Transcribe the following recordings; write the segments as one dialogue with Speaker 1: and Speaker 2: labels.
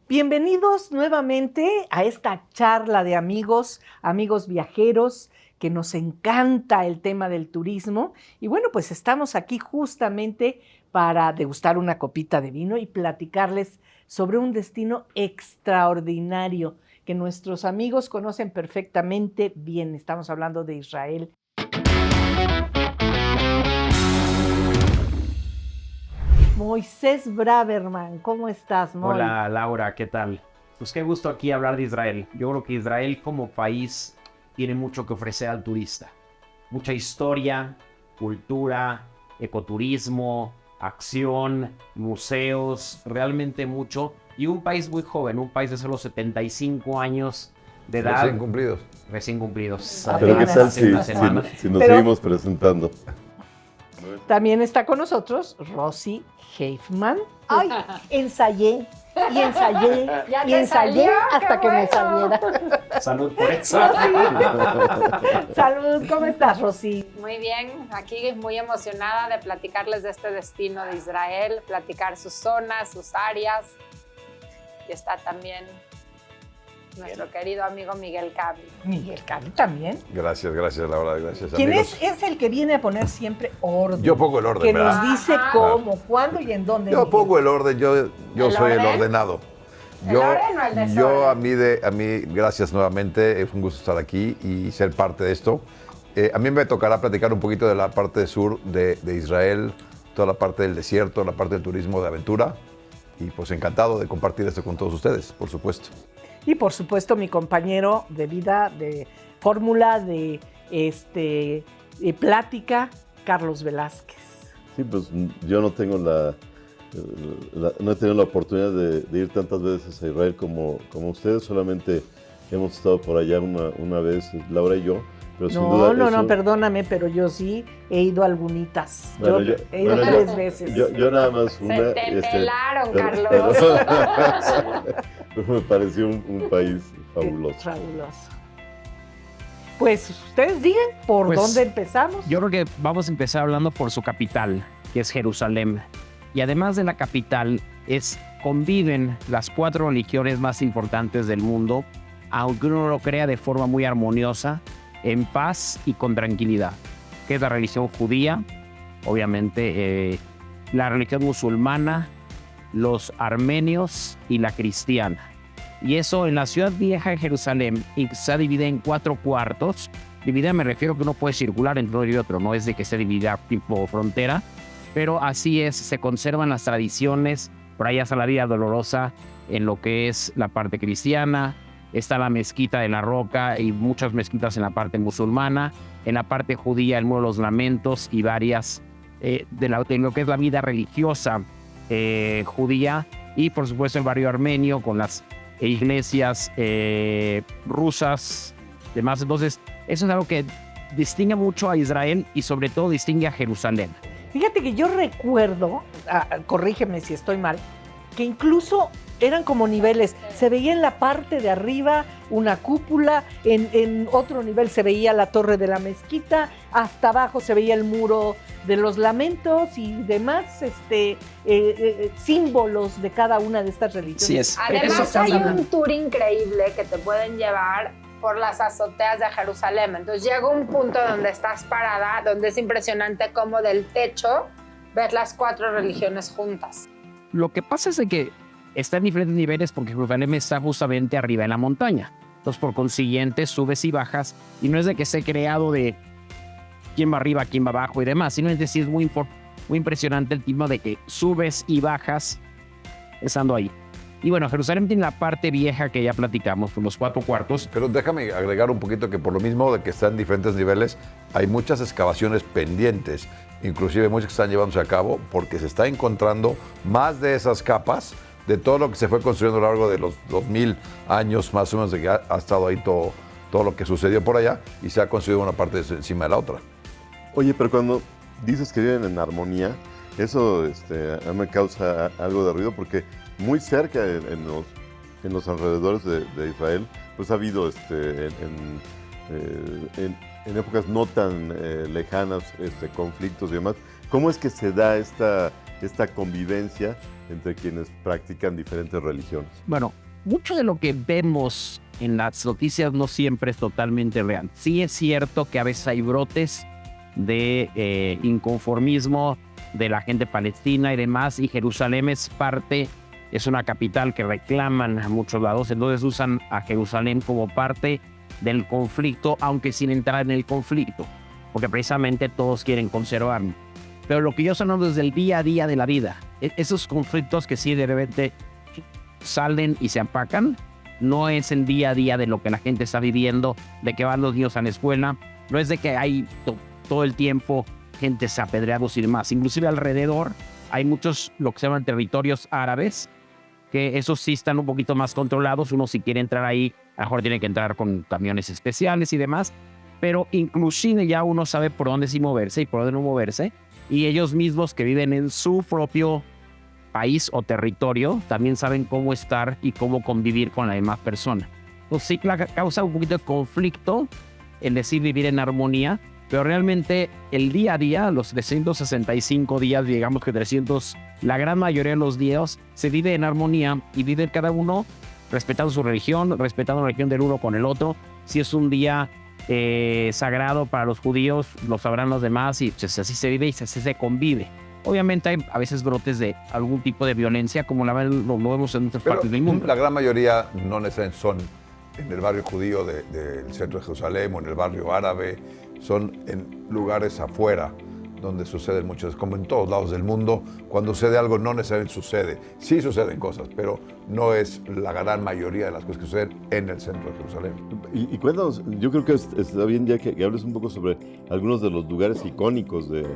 Speaker 1: Bienvenidos nuevamente a esta charla de amigos viajeros, que nos encanta el tema del turismo. Y bueno, pues estamos aquí justamente para degustar una copita de vino y platicarles sobre un destino extraordinario que nuestros amigos conocen perfectamente bien. Estamos hablando de Israel. Moisés Braverman, ¿cómo estás, Moy?
Speaker 2: Hola Laura, ¿qué tal? Pues qué gusto aquí hablar de Israel. Yo creo que Israel como país tiene mucho que ofrecer al turista. Mucha historia, cultura, ecoturismo, acción, museos, realmente mucho. Y un país muy joven, un país de solo 75 años de edad.
Speaker 3: Recién cumplidos.
Speaker 2: Recién cumplidos.
Speaker 4: Pero ¿qué tal
Speaker 2: Hace una semana.
Speaker 4: si nos seguimos presentando?
Speaker 1: También está con nosotros Rosy Heifman. Ay, ensayé y ensayé y ensayé hasta que me saliera.
Speaker 2: Salud por eso.
Speaker 1: Salud, ¿cómo estás, Rosy?
Speaker 5: Muy bien, aquí muy emocionada de platicarles de este destino de Israel, platicar sus zonas, sus áreas. Y está también nuestro querido amigo Miguel Cabi.
Speaker 1: Miguel Cabi también.
Speaker 3: Gracias, Laura, gracias,
Speaker 1: ¿Quién
Speaker 3: amigos.
Speaker 1: es el que viene a poner siempre orden?
Speaker 3: Yo pongo el orden,
Speaker 1: que
Speaker 3: ¿verdad?
Speaker 1: nos dice
Speaker 5: Ajá.
Speaker 1: cómo, cuándo y en dónde.
Speaker 3: Yo
Speaker 1: Miguel.
Speaker 3: pongo el orden, yo
Speaker 5: ¿El
Speaker 3: soy el
Speaker 5: orden?
Speaker 3: ordenado.
Speaker 5: ¿El orden o el desorden?
Speaker 3: Yo a mí, gracias nuevamente, es un gusto estar aquí y ser parte de esto. A mí me tocará platicar un poquito de la parte sur de Israel, toda la parte del desierto, la parte del turismo de aventura. Y pues encantado de compartir esto con todos ustedes, por supuesto.
Speaker 1: Y por supuesto mi compañero de vida, de fórmula, de plática, Carlos Velázquez.
Speaker 4: Sí, pues yo no tengo no he tenido la oportunidad de ir tantas veces a Israel como ustedes, solamente hemos estado por allá una vez, Laura y yo, pero sin duda
Speaker 1: No, perdóname, pero yo sí he ido a algunitas.
Speaker 4: Bueno,
Speaker 1: yo he ido 3 veces.
Speaker 4: Yo nada más una.
Speaker 5: Se te pelaron,
Speaker 4: pero-
Speaker 5: Carlos.
Speaker 4: pero me pareció un país fabuloso.
Speaker 1: Fabuloso. Pues ustedes digan por
Speaker 2: Pues,
Speaker 1: dónde empezamos.
Speaker 2: Yo creo que vamos a empezar hablando por su capital, que es Jerusalén. Y además de la capital, conviven las 4 religiones más importantes del mundo, aunque uno lo crea de forma muy armoniosa, en paz y con tranquilidad, que es la religión judía, obviamente, la religión musulmana, los armenios y la cristiana. Y eso en la ciudad vieja de Jerusalén se divide en 4 cuartos. Dividida me refiero que uno puede circular entre uno y otro, no es de que se divida tipo frontera, pero así es, se conservan las tradiciones. Por allá está la Vía Dolorosa en lo que es la parte cristiana, está la mezquita de la Roca y muchas mezquitas en la parte musulmana, en la parte judía el Muro de los Lamentos y varias de lo que es la vida religiosa judía, y por supuesto el barrio armenio con las iglesias rusas, demás. Entonces eso es algo que distingue mucho a Israel y sobre todo distingue a Jerusalén.
Speaker 1: Fíjate que yo recuerdo, corrígeme si estoy mal, que incluso eran como niveles. Se veía en la parte de arriba una cúpula, en otro nivel se veía la torre de la mezquita, hasta abajo se veía el muro de los lamentos y demás símbolos de cada una de estas religiones.
Speaker 2: Sí es.
Speaker 5: Además hay un tour increíble que te pueden llevar por las azoteas de Jerusalén. Entonces llega un punto donde estás parada, donde es impresionante cómo del techo ves las 4 religiones juntas.
Speaker 2: Lo que pasa es de que está en diferentes niveles porque Jerusalén está justamente arriba en la montaña. Entonces, por consiguiente, subes y bajas. Y no es de que esté creado de quién va arriba, quién va abajo y demás, sino es decir, es muy impresionante el tipo de que subes y bajas estando ahí. Y bueno, Jerusalén tiene la parte vieja que ya platicamos, con los 4 cuartos.
Speaker 3: Pero déjame agregar un poquito que por lo mismo de que está en diferentes niveles, hay muchas excavaciones pendientes, inclusive muchas que están llevándose a cabo, porque se está encontrando más de esas capas de todo lo que se fue construyendo a lo largo de los 2000 años más o menos de que ha estado ahí todo lo que sucedió por allá, y se ha construido una parte encima de la otra.
Speaker 4: Oye, pero cuando dices que viven en armonía, eso a mí me causa algo de ruido, porque muy cerca en los alrededores de Israel, pues ha habido en épocas no tan lejanas conflictos y demás. ¿Cómo es que se da esta esta convivencia entre quienes practican diferentes religiones.
Speaker 2: Bueno, mucho de lo que vemos en las noticias no siempre es totalmente real. Sí es cierto que a veces hay brotes de inconformismo de la gente palestina y demás, y Jerusalén es una capital que reclaman a muchos lados, entonces usan a Jerusalén como parte del conflicto, aunque sin entrar en el conflicto, porque precisamente todos quieren conservarlo. Pero lo que yo estoy hablando es del día a día de la vida, esos conflictos que sí de repente salen y se apacan, no es el día a día de lo que la gente está viviendo, de que van los niños a la escuela, no es de que hay todo el tiempo gente apedreados y demás. Inclusive alrededor hay muchos, lo que se llaman territorios árabes, que esos sí están un poquito más controlados. Uno si quiere entrar ahí, a lo mejor tiene que entrar con camiones especiales y demás, pero inclusive ya uno sabe por dónde sí moverse y por dónde no moverse, y ellos mismos que viven en su propio país o territorio también saben cómo estar y cómo convivir con la demás persona. Entonces sí causa un poquito de conflicto el decir vivir en armonía, pero realmente el día a día, los 365 días, digamos que 300, la gran mayoría de los días se vive en armonía y vive cada uno respetando su religión, respetando la religión del uno con el otro. Si es un día sagrado para los judíos, lo sabrán los demás, y pues así se vive y así se convive. Obviamente hay a veces brotes de algún tipo de violencia, como lo vemos en otras partes del mundo.
Speaker 3: La gran mayoría no necesariamente son en el barrio judío del centro de Jerusalén o en el barrio árabe, son en lugares afuera donde suceden muchas, como en todos lados del mundo. Cuando sucede algo no necesariamente sucede, sí suceden cosas, pero no es la gran mayoría de las cosas que suceden en el centro de Jerusalén.
Speaker 4: Y cuéntanos, yo creo que está bien ya que hables un poco sobre algunos de los lugares icónicos de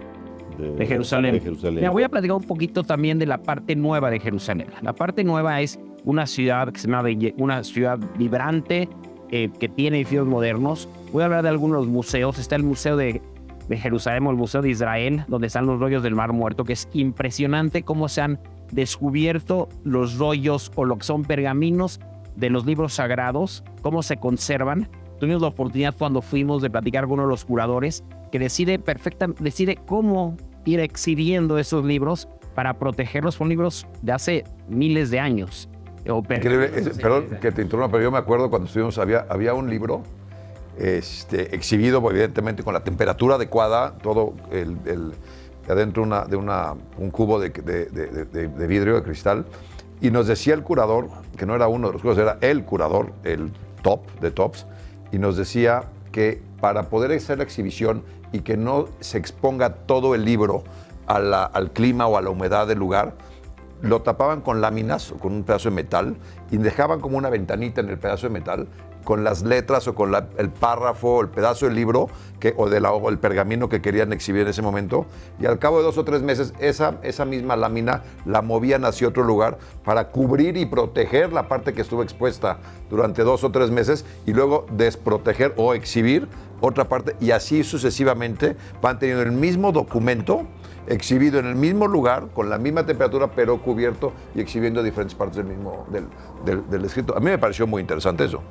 Speaker 2: Jerusalén.
Speaker 4: Mira,
Speaker 2: voy a platicar un poquito también de la parte nueva de Jerusalén. La parte nueva es una ciudad que se llama una ciudad vibrante, que tiene edificios modernos. Voy a hablar de algunos museos. Está el Museo de Jerusalén o el Museo de Israel, donde están los rollos del Mar Muerto, que es impresionante cómo se han descubierto los rollos o lo que son pergaminos de los libros sagrados, cómo se conservan. Tuvimos la oportunidad cuando fuimos de platicar con uno de los curadores que decide cómo ir exhibiendo esos libros para protegerlos. Son libros de hace miles de años.
Speaker 3: Increíble. Perdón que te interrumpa, pero yo me acuerdo cuando estuvimos, había un libro exhibido, evidentemente con la temperatura adecuada, todo adentro un cubo de vidrio, de cristal, y nos decía el curador, que no era uno de los curadores, era el curador, el top de tops, y nos decía que para poder hacer la exhibición y que no se exponga todo el libro al clima o a la humedad del lugar, lo tapaban con láminas o con un pedazo de metal y dejaban como una ventanita en el pedazo de metal con las letras o con el párrafo o el pedazo del libro o el pergamino que querían exhibir en ese momento, y al cabo de 2 o 3 meses esa misma lámina la movían hacia otro lugar para cubrir y proteger la parte que estuvo expuesta durante 2 o 3 meses y luego desproteger o exhibir otra parte, y así sucesivamente van teniendo el mismo documento exhibido en el mismo lugar, con la misma temperatura, pero cubierto y exhibiendo diferentes partes del escrito. A mí me pareció muy interesante eso.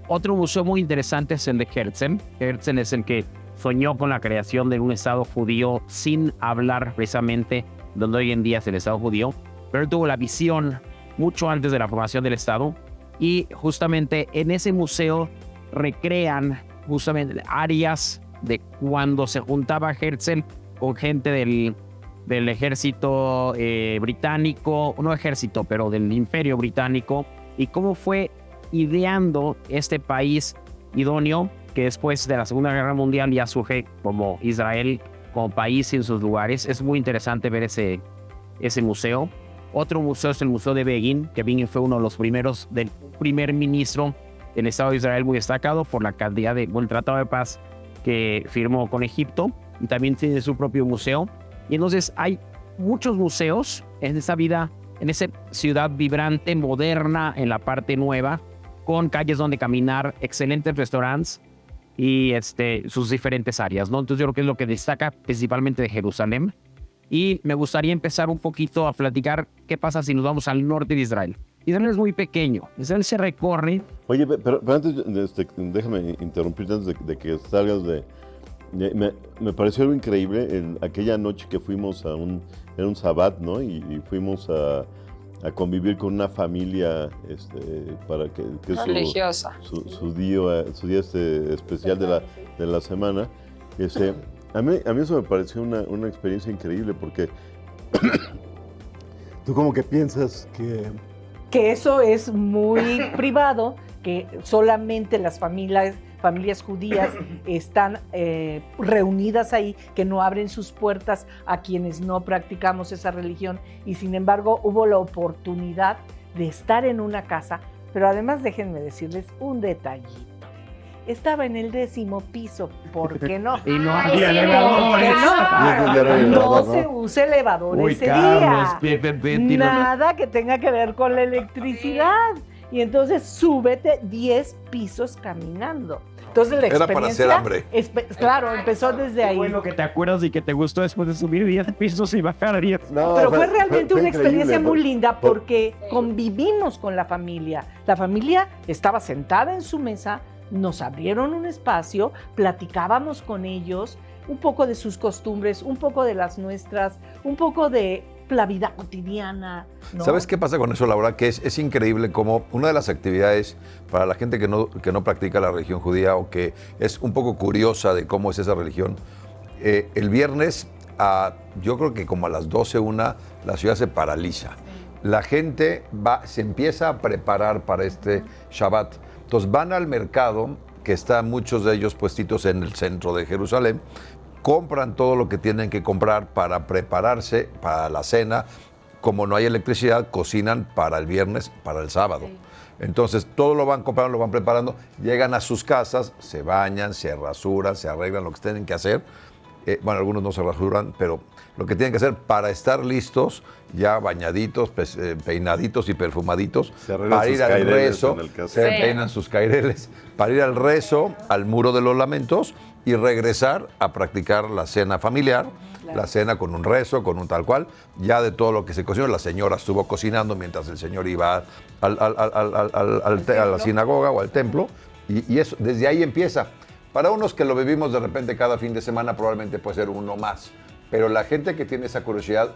Speaker 2: Otro museo muy interesante es el de Herzl. Herzl es el que soñó con la creación de un Estado judío sin hablar precisamente donde hoy en día es el Estado judío, pero él tuvo la visión mucho antes de la formación del Estado, y justamente en ese museo recrean justamente áreas de cuando se juntaba Herzl con gente del ejército británico, no ejército, pero del imperio británico, y cómo fue ideando este país idóneo que después de la Segunda Guerra Mundial ya surge como Israel, como país en sus lugares. Es muy interesante ver ese museo. Otro museo es el Museo de Begin, que Begin fue uno de los primeros del primer ministro del Estado de Israel, muy destacado por la cantidad de buen tratado de paz que firmó con Egipto, y también tiene su propio museo. Y entonces hay muchos museos en esa ciudad vibrante, moderna, en la parte nueva, con calles donde caminar, excelentes restaurantes y sus diferentes áreas, ¿no? Entonces yo creo que es lo que destaca principalmente de Jerusalén. Y me gustaría empezar un poquito a platicar qué pasa si nos vamos al norte de Israel. Israel es muy pequeño, Israel se recorre.
Speaker 4: Oye, pero antes, déjame interrumpirte antes de que salgas Me pareció algo increíble en aquella noche que fuimos era un sabbat, ¿no? Y fuimos a convivir con una familia para que es
Speaker 5: religiosa.
Speaker 4: su día especial de la semana. A mí eso me pareció una experiencia increíble porque tú como que piensas
Speaker 1: que eso es muy privado, que solamente las familias judías están reunidas ahí, que no abren sus puertas a quienes no practicamos esa religión, y sin embargo hubo la oportunidad de estar en una casa, pero además déjenme decirles un detallito. Estaba en el 10º piso, ¿por qué no?
Speaker 2: Y no
Speaker 5: Ay,
Speaker 2: había
Speaker 5: sí,
Speaker 2: elevadores.
Speaker 1: No se usa elevador
Speaker 2: Uy,
Speaker 1: ese
Speaker 2: Carlos,
Speaker 1: día. Nada que tenga que ver con la electricidad. Y entonces súbete 10 pisos caminando. Entonces la
Speaker 3: Era
Speaker 1: experiencia...
Speaker 3: para hacer hambre.
Speaker 1: Claro, empezó desde ahí.
Speaker 2: Qué bueno que te acuerdas y que te gustó después de subir 10 pisos y bajar 10.
Speaker 4: No,
Speaker 1: Pero fue realmente una experiencia
Speaker 4: increíble,
Speaker 1: muy linda
Speaker 4: por-
Speaker 1: porque convivimos con la familia. La familia estaba sentada en su mesa, nos abrieron un espacio, platicábamos con ellos, un poco de sus costumbres, un poco de las nuestras, un poco de la vida cotidiana, ¿no?
Speaker 3: ¿Sabes qué pasa con eso, Laura? Que es increíble como una de las actividades para la gente que no practica la religión judía o que es un poco curiosa de cómo es esa religión. El viernes, yo creo que como a las 12:01, la ciudad se paraliza. La gente se empieza a preparar para este Shabbat. Entonces van al mercado, que están muchos de ellos puestitos en el centro de Jerusalén, compran todo lo que tienen que comprar para prepararse para la cena. Como no hay electricidad, cocinan para el viernes, para el sábado. Sí. Entonces todo lo van comprando, lo van preparando, llegan a sus casas, se bañan, se rasuran, se arreglan lo que tienen que hacer. Bueno, algunos no se rasuran, pero lo que tienen que hacer para estar listos, ya bañaditos, peinaditos y perfumaditos, para ir al rezo, se peinan sus caireles, para ir al rezo, al muro de los lamentos y regresar a practicar la cena familiar, la cena con un rezo, con un tal cual, ya de todo lo que se cocinó. La señora estuvo cocinando mientras el señor iba a la sinagoga o al templo, y eso, desde ahí empieza. Para unos que lo vivimos de repente cada fin de semana, probablemente puede ser uno más. Pero la gente que tiene esa curiosidad,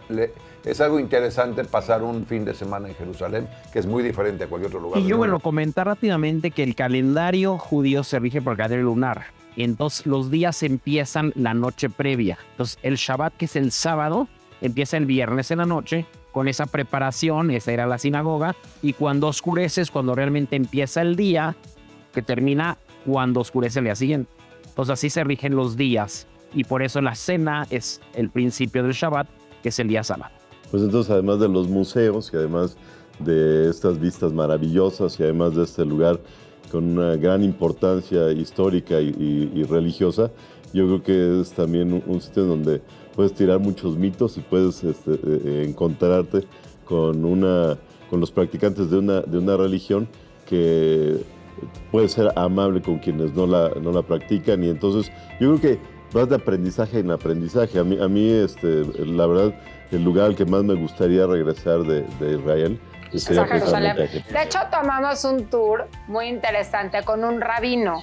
Speaker 3: es algo interesante pasar un fin de semana en Jerusalén, que es muy diferente a cualquier otro lugar.
Speaker 2: Y yo, bueno, comentar rápidamente que el calendario judío se rige por el calendario lunar. Entonces, los días empiezan la noche previa. Entonces, el Shabbat, que es el sábado, empieza el viernes en la noche. Con esa preparación, esa era la sinagoga. Y cuando oscurece es cuando realmente empieza el día, que termina cuando oscurece el día siguiente. Entonces, así se rigen los días. Y por eso la cena es el principio del Shabbat, que es el día sábado.
Speaker 4: Pues entonces, además de los museos y además de estas vistas maravillosas y además de este lugar con una gran importancia histórica y religiosa, yo creo que es también un sitio donde puedes tirar muchos mitos y puedes encontrarte con los practicantes de una religión que puede ser amable con quienes no la practican, y entonces yo creo que vas de aprendizaje en aprendizaje. A mí la verdad, el lugar al que más me gustaría regresar de Israel sería
Speaker 5: Jerusalén. De hecho, tomamos un tour muy interesante con un rabino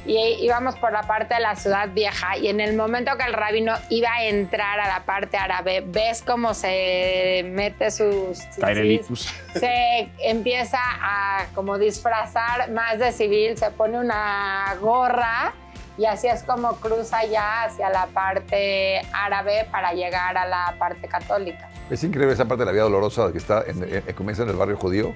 Speaker 5: y íbamos por la parte de la ciudad vieja, y en el momento que el rabino iba a entrar a la parte árabe, ves cómo se mete sus
Speaker 2: cairelitos.
Speaker 5: Se empieza a como disfrazar más de civil, se pone una gorra, y así es como cruza ya hacia la parte árabe para llegar a la parte católica.
Speaker 3: Es increíble esa parte de la Vía Dolorosa que está comienza en el barrio judío,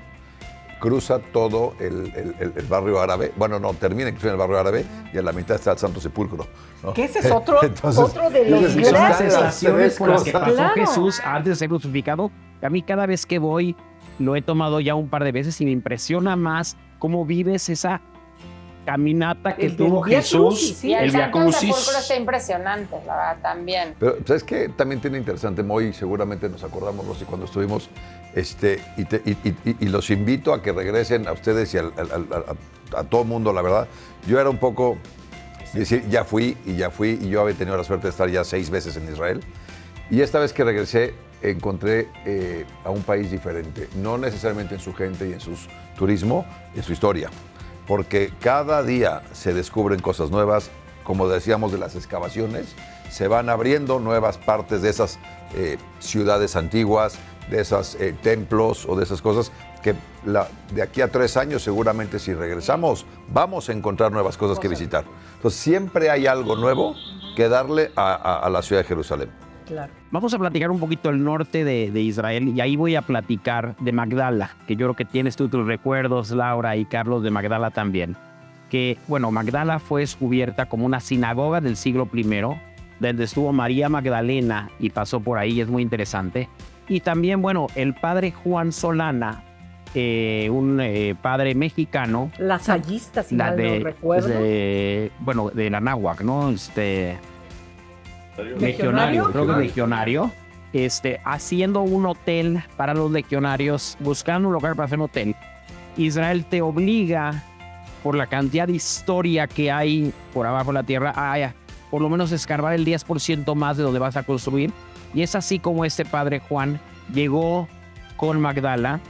Speaker 3: cruza todo el barrio árabe. Bueno, no, termina incluso en el barrio árabe, y a la mitad está el Santo Sepulcro, ¿no?
Speaker 1: Que ese es otro de los
Speaker 2: Son las
Speaker 1: grandes
Speaker 2: estaciones por las que pasó
Speaker 1: Claro.
Speaker 2: Jesús antes de ser crucificado. A mí cada vez que voy, lo he tomado ya un par de veces y me impresiona más cómo vives esa caminata que tuvo
Speaker 1: Vía
Speaker 2: Jesús,
Speaker 1: Crucis, sí.
Speaker 5: Y el
Speaker 2: el Via
Speaker 5: Santo Sepulcro
Speaker 2: Crucis.
Speaker 5: está impresionante, la verdad, también.
Speaker 3: Pero ¿sabes qué? También tiene interesante, Moy, seguramente nos acordamos, Rosy, cuando estuvimos, y los invito a que regresen a ustedes y a todo el mundo, la verdad. Yo era un poco, decir, ya fui, y yo había tenido la suerte de estar ya 6 veces en Israel, y esta vez que regresé encontré a un país diferente, no necesariamente en su gente y en su turismo, en su historia, porque cada día se descubren cosas nuevas, como decíamos, de las excavaciones, se van abriendo nuevas partes de esas ciudades antiguas, de esos templos o de esas cosas que de aquí a 3 años seguramente si regresamos vamos a encontrar nuevas cosas que visitar. Entonces siempre hay algo nuevo que darle a la ciudad de Jerusalén.
Speaker 1: Claro.
Speaker 2: Vamos a platicar un poquito del norte de Israel y ahí voy a platicar de Magdala, que yo creo que tienes tú tus recuerdos, Laura y Carlos, de Magdala también. Que, bueno, Magdala fue descubierta como una sinagoga del siglo I, donde estuvo María Magdalena y pasó por ahí, es muy interesante. Y también, bueno, el padre Juan Solana, un padre mexicano.
Speaker 1: Lasallista, si mal no recuerdo.
Speaker 2: De la Náhuac, ¿no?
Speaker 1: ¿Legionario?
Speaker 2: Creo que legionario. Haciendo un hotel para los legionarios, buscando un lugar para hacer un hotel. Israel te obliga, por la cantidad de historia que hay por abajo de la tierra, a por lo menos escarbar el 10% más de donde vas a construir. Y es así como este padre Juan llegó con Magdala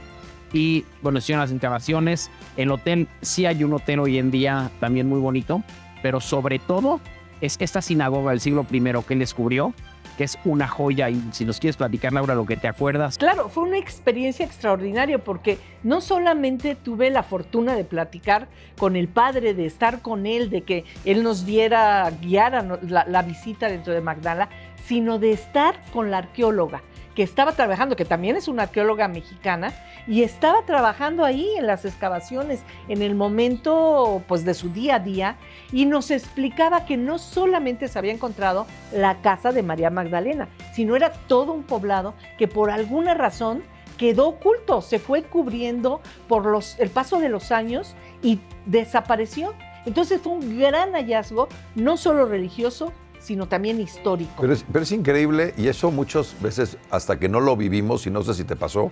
Speaker 2: y, bueno, hicieron las excavaciones. El hotel, sí hay un hotel hoy en día también muy bonito, pero sobre todo es esta sinagoga del siglo I que él descubrió, que es una joya. Y si nos quieres platicar, Laura, lo que te acuerdas.
Speaker 1: Claro, fue una experiencia extraordinaria porque no solamente tuve la fortuna de platicar con el padre, de estar con él, de que él nos guiara la visita dentro de Magdala, sino de estar con la arqueóloga que estaba trabajando, que también es una arqueóloga mexicana, y estaba trabajando ahí en las excavaciones, en el momento pues de su día a día, y nos explicaba que no solamente se había encontrado la casa de María Magdalena, sino era todo un poblado que por alguna razón quedó oculto, se fue cubriendo por el paso de los años y desapareció. Entonces fue un gran hallazgo, no solo religioso, sino también histórico.
Speaker 3: Pero es increíble, y eso muchas veces hasta que no lo vivimos, y no sé si te pasó,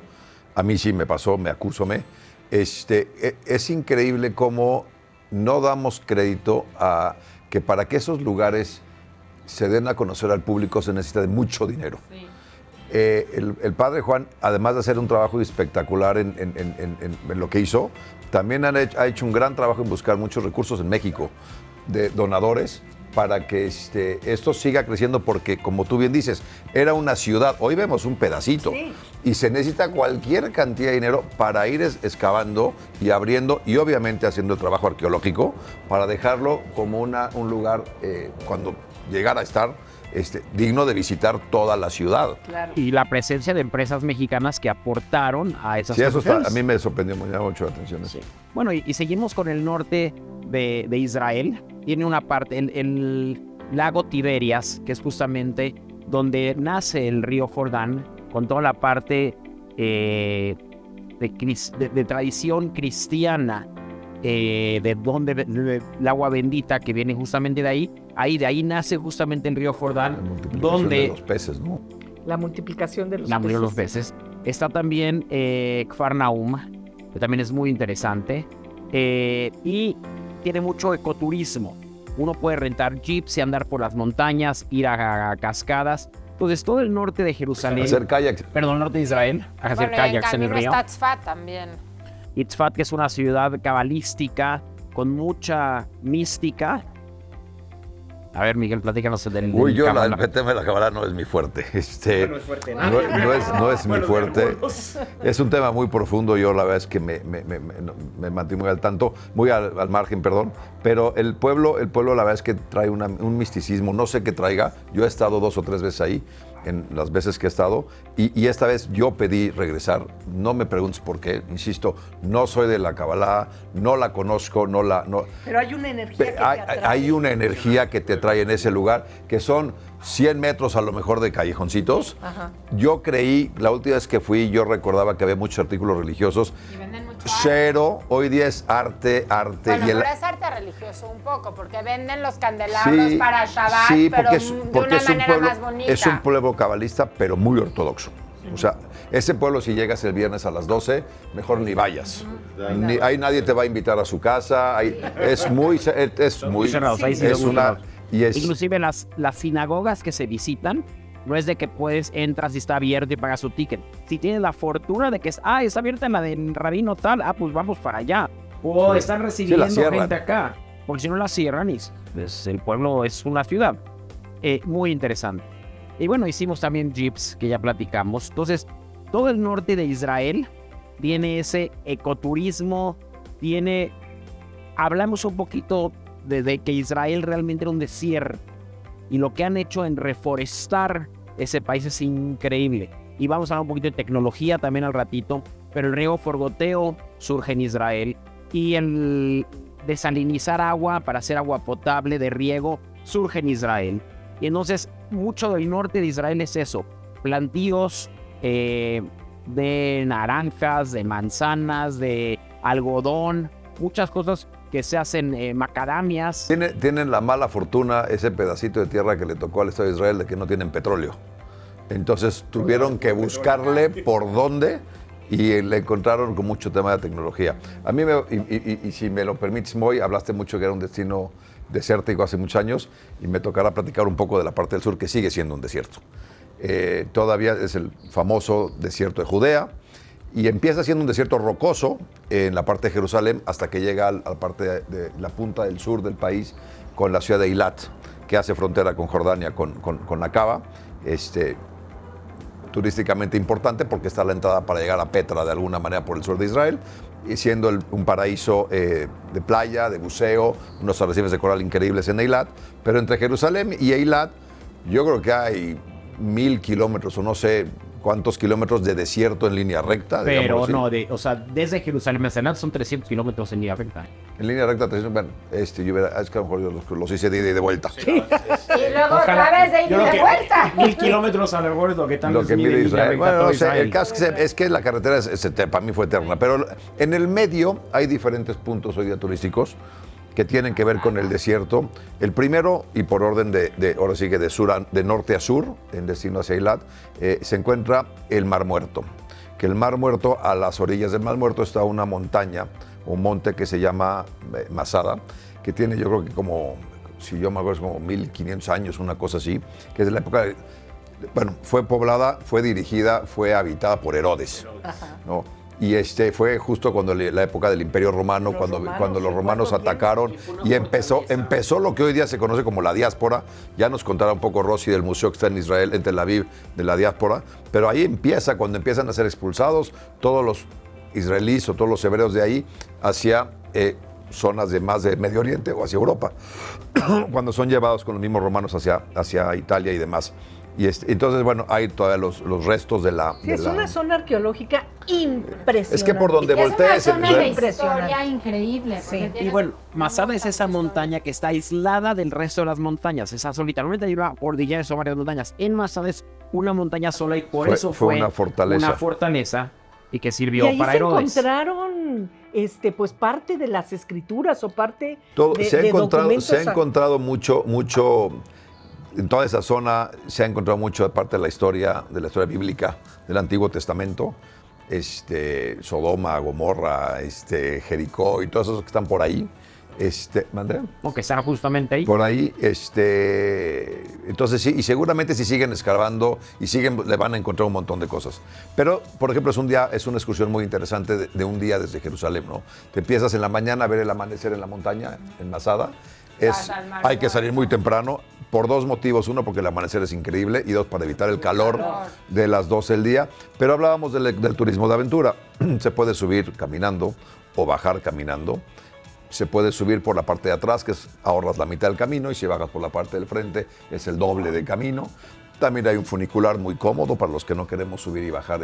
Speaker 3: a mí sí me pasó, me acúsome, es increíble cómo no damos crédito a que para que esos lugares se den a conocer al público se necesita de mucho dinero. Sí. El padre Juan, además de hacer un trabajo espectacular en lo que hizo, también ha hecho un gran trabajo en buscar muchos recursos en México de donadores para que esto siga creciendo, porque como tú bien dices, era una ciudad, hoy vemos un pedacito, sí, y se necesita cualquier cantidad de dinero para ir excavando y abriendo y obviamente haciendo el trabajo arqueológico para dejarlo como un lugar, cuando llegara a estar, digno de visitar toda la ciudad.
Speaker 1: Claro.
Speaker 2: Y la presencia de empresas mexicanas que aportaron a esas
Speaker 3: cosas. Sí, eso a mí me sorprendió, me llamó mucho la atención.
Speaker 2: Sí. Bueno, y seguimos con el norte de Israel. Tiene una parte, el lago Tiberias, que es justamente donde nace el río Jordán, con toda la parte de tradición cristiana, del agua bendita que viene justamente de ahí. De ahí nace justamente el río Jordán, donde
Speaker 3: de los peces, ¿no?
Speaker 1: La multiplicación de
Speaker 2: los peces. Está también Kfar Naum, que también es muy interesante, y tiene mucho ecoturismo. Uno puede rentar jeeps y andar por las montañas, ir a cascadas. Entonces, todo el norte de Jerusalén.
Speaker 3: Hacer kayaks.
Speaker 2: Perdón, el norte de Israel. Hacer kayaks en el río.
Speaker 5: Está Tzfat también.
Speaker 2: Y Tzfat, que es una ciudad cabalística con mucha mística. A ver, Miguel, platícanos del
Speaker 3: yo el tema de la Kabbalah no es mi fuerte.
Speaker 2: No es fuerte, ¿no?
Speaker 3: No es mi fuerte. Es un tema muy profundo. Yo la verdad es que me mantengo muy al tanto, muy al margen, perdón. Pero el pueblo la verdad es que trae un misticismo. No sé qué traiga. Yo he estado 2 o 3 veces ahí, en las veces que he estado, y esta vez yo pedí regresar. No me preguntes por qué, insisto, no soy de la Kabbalah, no la conozco,
Speaker 1: pero hay una energía que te atrae.
Speaker 3: Hay una energía que te trae en ese lugar, que son 100 metros a lo mejor de callejoncitos. Ajá. Yo creí, la última vez que fui, yo recordaba que había muchos artículos religiosos.
Speaker 5: Y venden mucho
Speaker 3: cero, hoy día es arte.
Speaker 5: Bueno, pero es arte religioso un poco, porque venden los candelabros para Shabbat,
Speaker 3: sí,
Speaker 5: pero de una manera más bonita.
Speaker 3: Es un pueblo cabalista, pero muy ortodoxo. O sea, ese pueblo, si llegas el viernes a las 12, mejor ni vayas. Ahí nadie te va a invitar a su casa. Es muy
Speaker 2: cerrados. Inclusive las sinagogas que se visitan, no es de que entras y está abierto y pagas su ticket. Si tienes la fortuna de que está abierta en la del rabino tal, pues vamos para allá. O están recibiendo gente acá. porque si no la cierran y pues, el pueblo es una ciudad. Muy interesante. Y bueno, hicimos también jeeps, que ya platicamos. Entonces, todo el norte de Israel tiene ese ecoturismo, hablamos un poquito de que Israel realmente era un desierto, y lo que han hecho en reforestar ese país es increíble. Y vamos a hablar un poquito de tecnología también al ratito, pero el riego forgoteo surge en Israel, y el desalinizar agua para hacer agua potable de riego surge en Israel. Y entonces mucho del norte de Israel es eso, plantíos de naranjas, de manzanas, de algodón, muchas cosas que se hacen, macadamias.
Speaker 3: Tienen la mala fortuna ese pedacito de tierra que le tocó al Estado de Israel de que no tienen petróleo. Entonces tuvieron que buscarle por dónde y le encontraron con mucho tema de tecnología. A mí, y si me lo permites, Moy, hablaste mucho que era un destino desértico hace muchos años, y me tocará platicar un poco de la parte del sur, que sigue siendo un desierto. Todavía es el famoso desierto de Judea, y empieza siendo un desierto rocoso en la parte de Jerusalén hasta que llega a la parte de la punta del sur del país, con la ciudad de Eilat, que hace frontera con Jordania, con la Cava. Turísticamente importante porque está la entrada para llegar a Petra de alguna manera por el sur de Israel, y siendo un paraíso de playa, de buceo, unos arrecifes de coral increíbles en Eilat. Pero entre Jerusalén y Eilat yo creo que hay 1000 kilómetros o no sé cuántos kilómetros de desierto en línea recta.
Speaker 2: Pero no, desde Jerusalén a Eilat son 300 kilómetros en línea recta.
Speaker 3: En línea recta, 300, bueno, es que a lo mejor yo los hice de ida y de vuelta.
Speaker 5: Y luego otra vez de ida y de vuelta.
Speaker 2: 1000 kilómetros a lo mejor es lo que tal
Speaker 3: Lo
Speaker 2: vez
Speaker 3: que mide Israel. Bueno, no sé,
Speaker 2: Israel.
Speaker 3: el caso es que la carretera para mí fue eterna, pero en el medio hay diferentes puntos hoy día turísticos que tienen que ver con el desierto. El primero, y por orden ahora sí que de norte a sur, en destino hacia Eilat, se encuentra el Mar Muerto. Que el Mar Muerto, a las orillas del Mar Muerto está una montaña, un monte que se llama Masada, que tiene, yo creo que como, si yo me acuerdo, es como 1500 años, una cosa así, que es de la época, bueno, fue poblada, fue dirigida, fue habitada por Herodes, ¿no? Y fue justo cuando la época del Imperio Romano, cuando los romanos atacaron, y empezó lo que hoy día se conoce como la diáspora. Ya nos contará un poco Rosy del museo que está en Israel, en Tel Aviv, de la diáspora, pero ahí empieza, cuando empiezan a ser expulsados todos los israelíes o todos los hebreos de ahí hacia zonas de más de Medio Oriente o hacia Europa, cuando son llevados con los mismos romanos hacia Italia y demás. Y entonces, bueno, hay todavía los restos de la...
Speaker 1: Sí, es una zona arqueológica impresionante.
Speaker 3: Es que por donde voltees...
Speaker 5: Es una zona de historia increíble.
Speaker 1: Sí.
Speaker 2: Y bueno, Masada es esa montaña que está aislada del resto de las montañas. Esa solita. Normalmente hay una cordillera, son varias montañas. En Masada es una montaña sola, y por eso fue
Speaker 3: una fortaleza.
Speaker 2: Una fortaleza, y que sirvió
Speaker 1: y ahí
Speaker 2: para
Speaker 1: se
Speaker 2: Herodes.
Speaker 1: Encontraron pues parte de las escrituras o parte
Speaker 3: se ha
Speaker 1: documentos.
Speaker 3: encontrado mucho, en toda esa zona se ha encontrado mucho de parte de la historia bíblica del Antiguo Testamento. Sodoma, Gomorra, Jericó y todos esos que están por ahí. ¿Mandé?
Speaker 2: O que están justamente ahí.
Speaker 3: Por ahí, entonces sí, y seguramente si siguen escarbando le van a encontrar un montón de cosas. Pero, por ejemplo, es una excursión muy interesante de un día desde Jerusalén, ¿no? Te empiezas en la mañana a ver el amanecer en la montaña, en Masada. Hay que salir muy temprano por dos motivos. Uno, porque el amanecer es increíble, y dos, para evitar el calor de las 12 del día. Pero hablábamos del turismo de aventura. Se puede subir caminando o bajar caminando. Se puede subir por la parte de atrás, que ahorras la mitad del camino, y si bajas por la parte del frente es el doble de camino. También hay un funicular muy cómodo para los que no queremos subir y bajar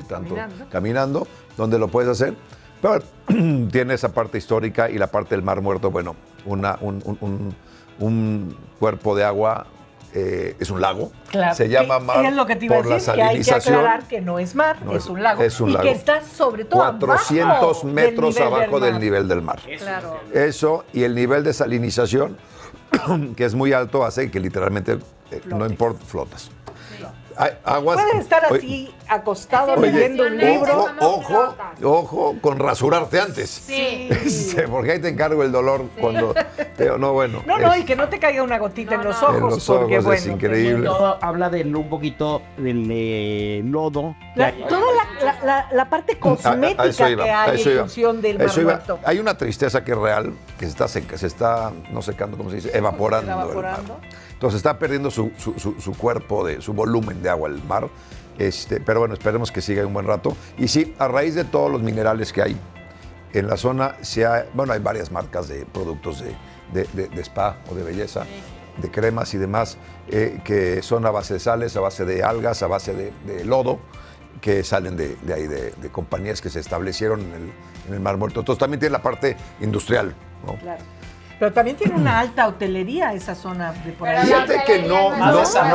Speaker 3: tanto caminando, donde lo puedes hacer. Pero tiene esa parte histórica y la parte del Mar Muerto, bueno, un cuerpo de agua, es un lago.
Speaker 1: Claro.
Speaker 3: Se llama mar
Speaker 1: es lo que te iba
Speaker 3: por
Speaker 1: a decir,
Speaker 3: la
Speaker 1: que hay que
Speaker 3: salinización.
Speaker 1: aclarar que no es mar, es un lago.
Speaker 3: Es un lago.
Speaker 1: Y que está sobre todo
Speaker 3: 400 metros abajo del
Speaker 1: nivel
Speaker 3: nivel del mar.
Speaker 1: Claro.
Speaker 3: Eso, y el nivel de salinización, que es muy alto, hace que literalmente no importa, flotas. Aguas.
Speaker 1: Pueden estar
Speaker 3: Oye,
Speaker 1: así, acostados
Speaker 3: Oye,
Speaker 1: leyendo un libro.
Speaker 3: ojo con rasurarte antes.
Speaker 5: Sí.
Speaker 3: Porque ahí te encargo el dolor cuando... No, bueno.
Speaker 1: No, y que no te caiga una gotita en los ojos.
Speaker 3: En los
Speaker 1: porque,
Speaker 3: ojos es
Speaker 1: bueno,
Speaker 3: increíble.
Speaker 2: Todo habla un poquito del lodo.
Speaker 1: toda la parte cosmética
Speaker 3: A eso iba,
Speaker 1: que
Speaker 3: a
Speaker 1: hay
Speaker 3: eso
Speaker 1: en
Speaker 3: iba.
Speaker 1: función del
Speaker 3: A
Speaker 1: Mar
Speaker 3: eso iba.
Speaker 1: Muerto.
Speaker 3: Hay una tristeza que es real, que se está no secando, ¿cómo se dice? Evaporando.
Speaker 1: Evaporando.
Speaker 3: El mar. Entonces está perdiendo su cuerpo, su volumen de agua el mar. Pero bueno, esperemos que siga un buen rato. Y sí, a raíz de todos los minerales que hay en la zona, hay varias marcas de productos de spa o de belleza, de cremas y demás, que son a base de sales, a base de algas, a base de lodo, que salen de ahí, de compañías que se establecieron en el Mar Muerto. Entonces también tiene la parte industrial, ¿no?
Speaker 1: Claro. Pero también tiene una alta hotelería esa zona de por
Speaker 5: Pero
Speaker 1: ahí.
Speaker 5: la
Speaker 3: Fíjate que no, está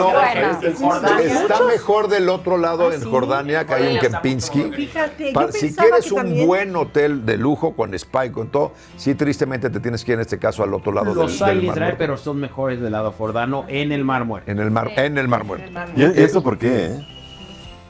Speaker 1: Muchos-
Speaker 3: mejor del otro lado,
Speaker 1: ¿Ah,
Speaker 3: en
Speaker 1: sí?
Speaker 3: Jordania, que hay un Kempinski.
Speaker 1: Fíjate, yo
Speaker 3: Si
Speaker 1: pensaba
Speaker 3: quieres
Speaker 1: que
Speaker 3: un
Speaker 1: también...
Speaker 3: buen hotel de lujo con spa y con todo, sí, tristemente te tienes que ir en este caso al otro lado
Speaker 2: Los
Speaker 3: del
Speaker 2: hay en
Speaker 3: Mar
Speaker 2: Israel,
Speaker 3: Muerto.
Speaker 2: pero son mejores del lado jordano en el Mar Muerto.
Speaker 3: En el Mar Muerto.
Speaker 4: ¿Y esto por qué?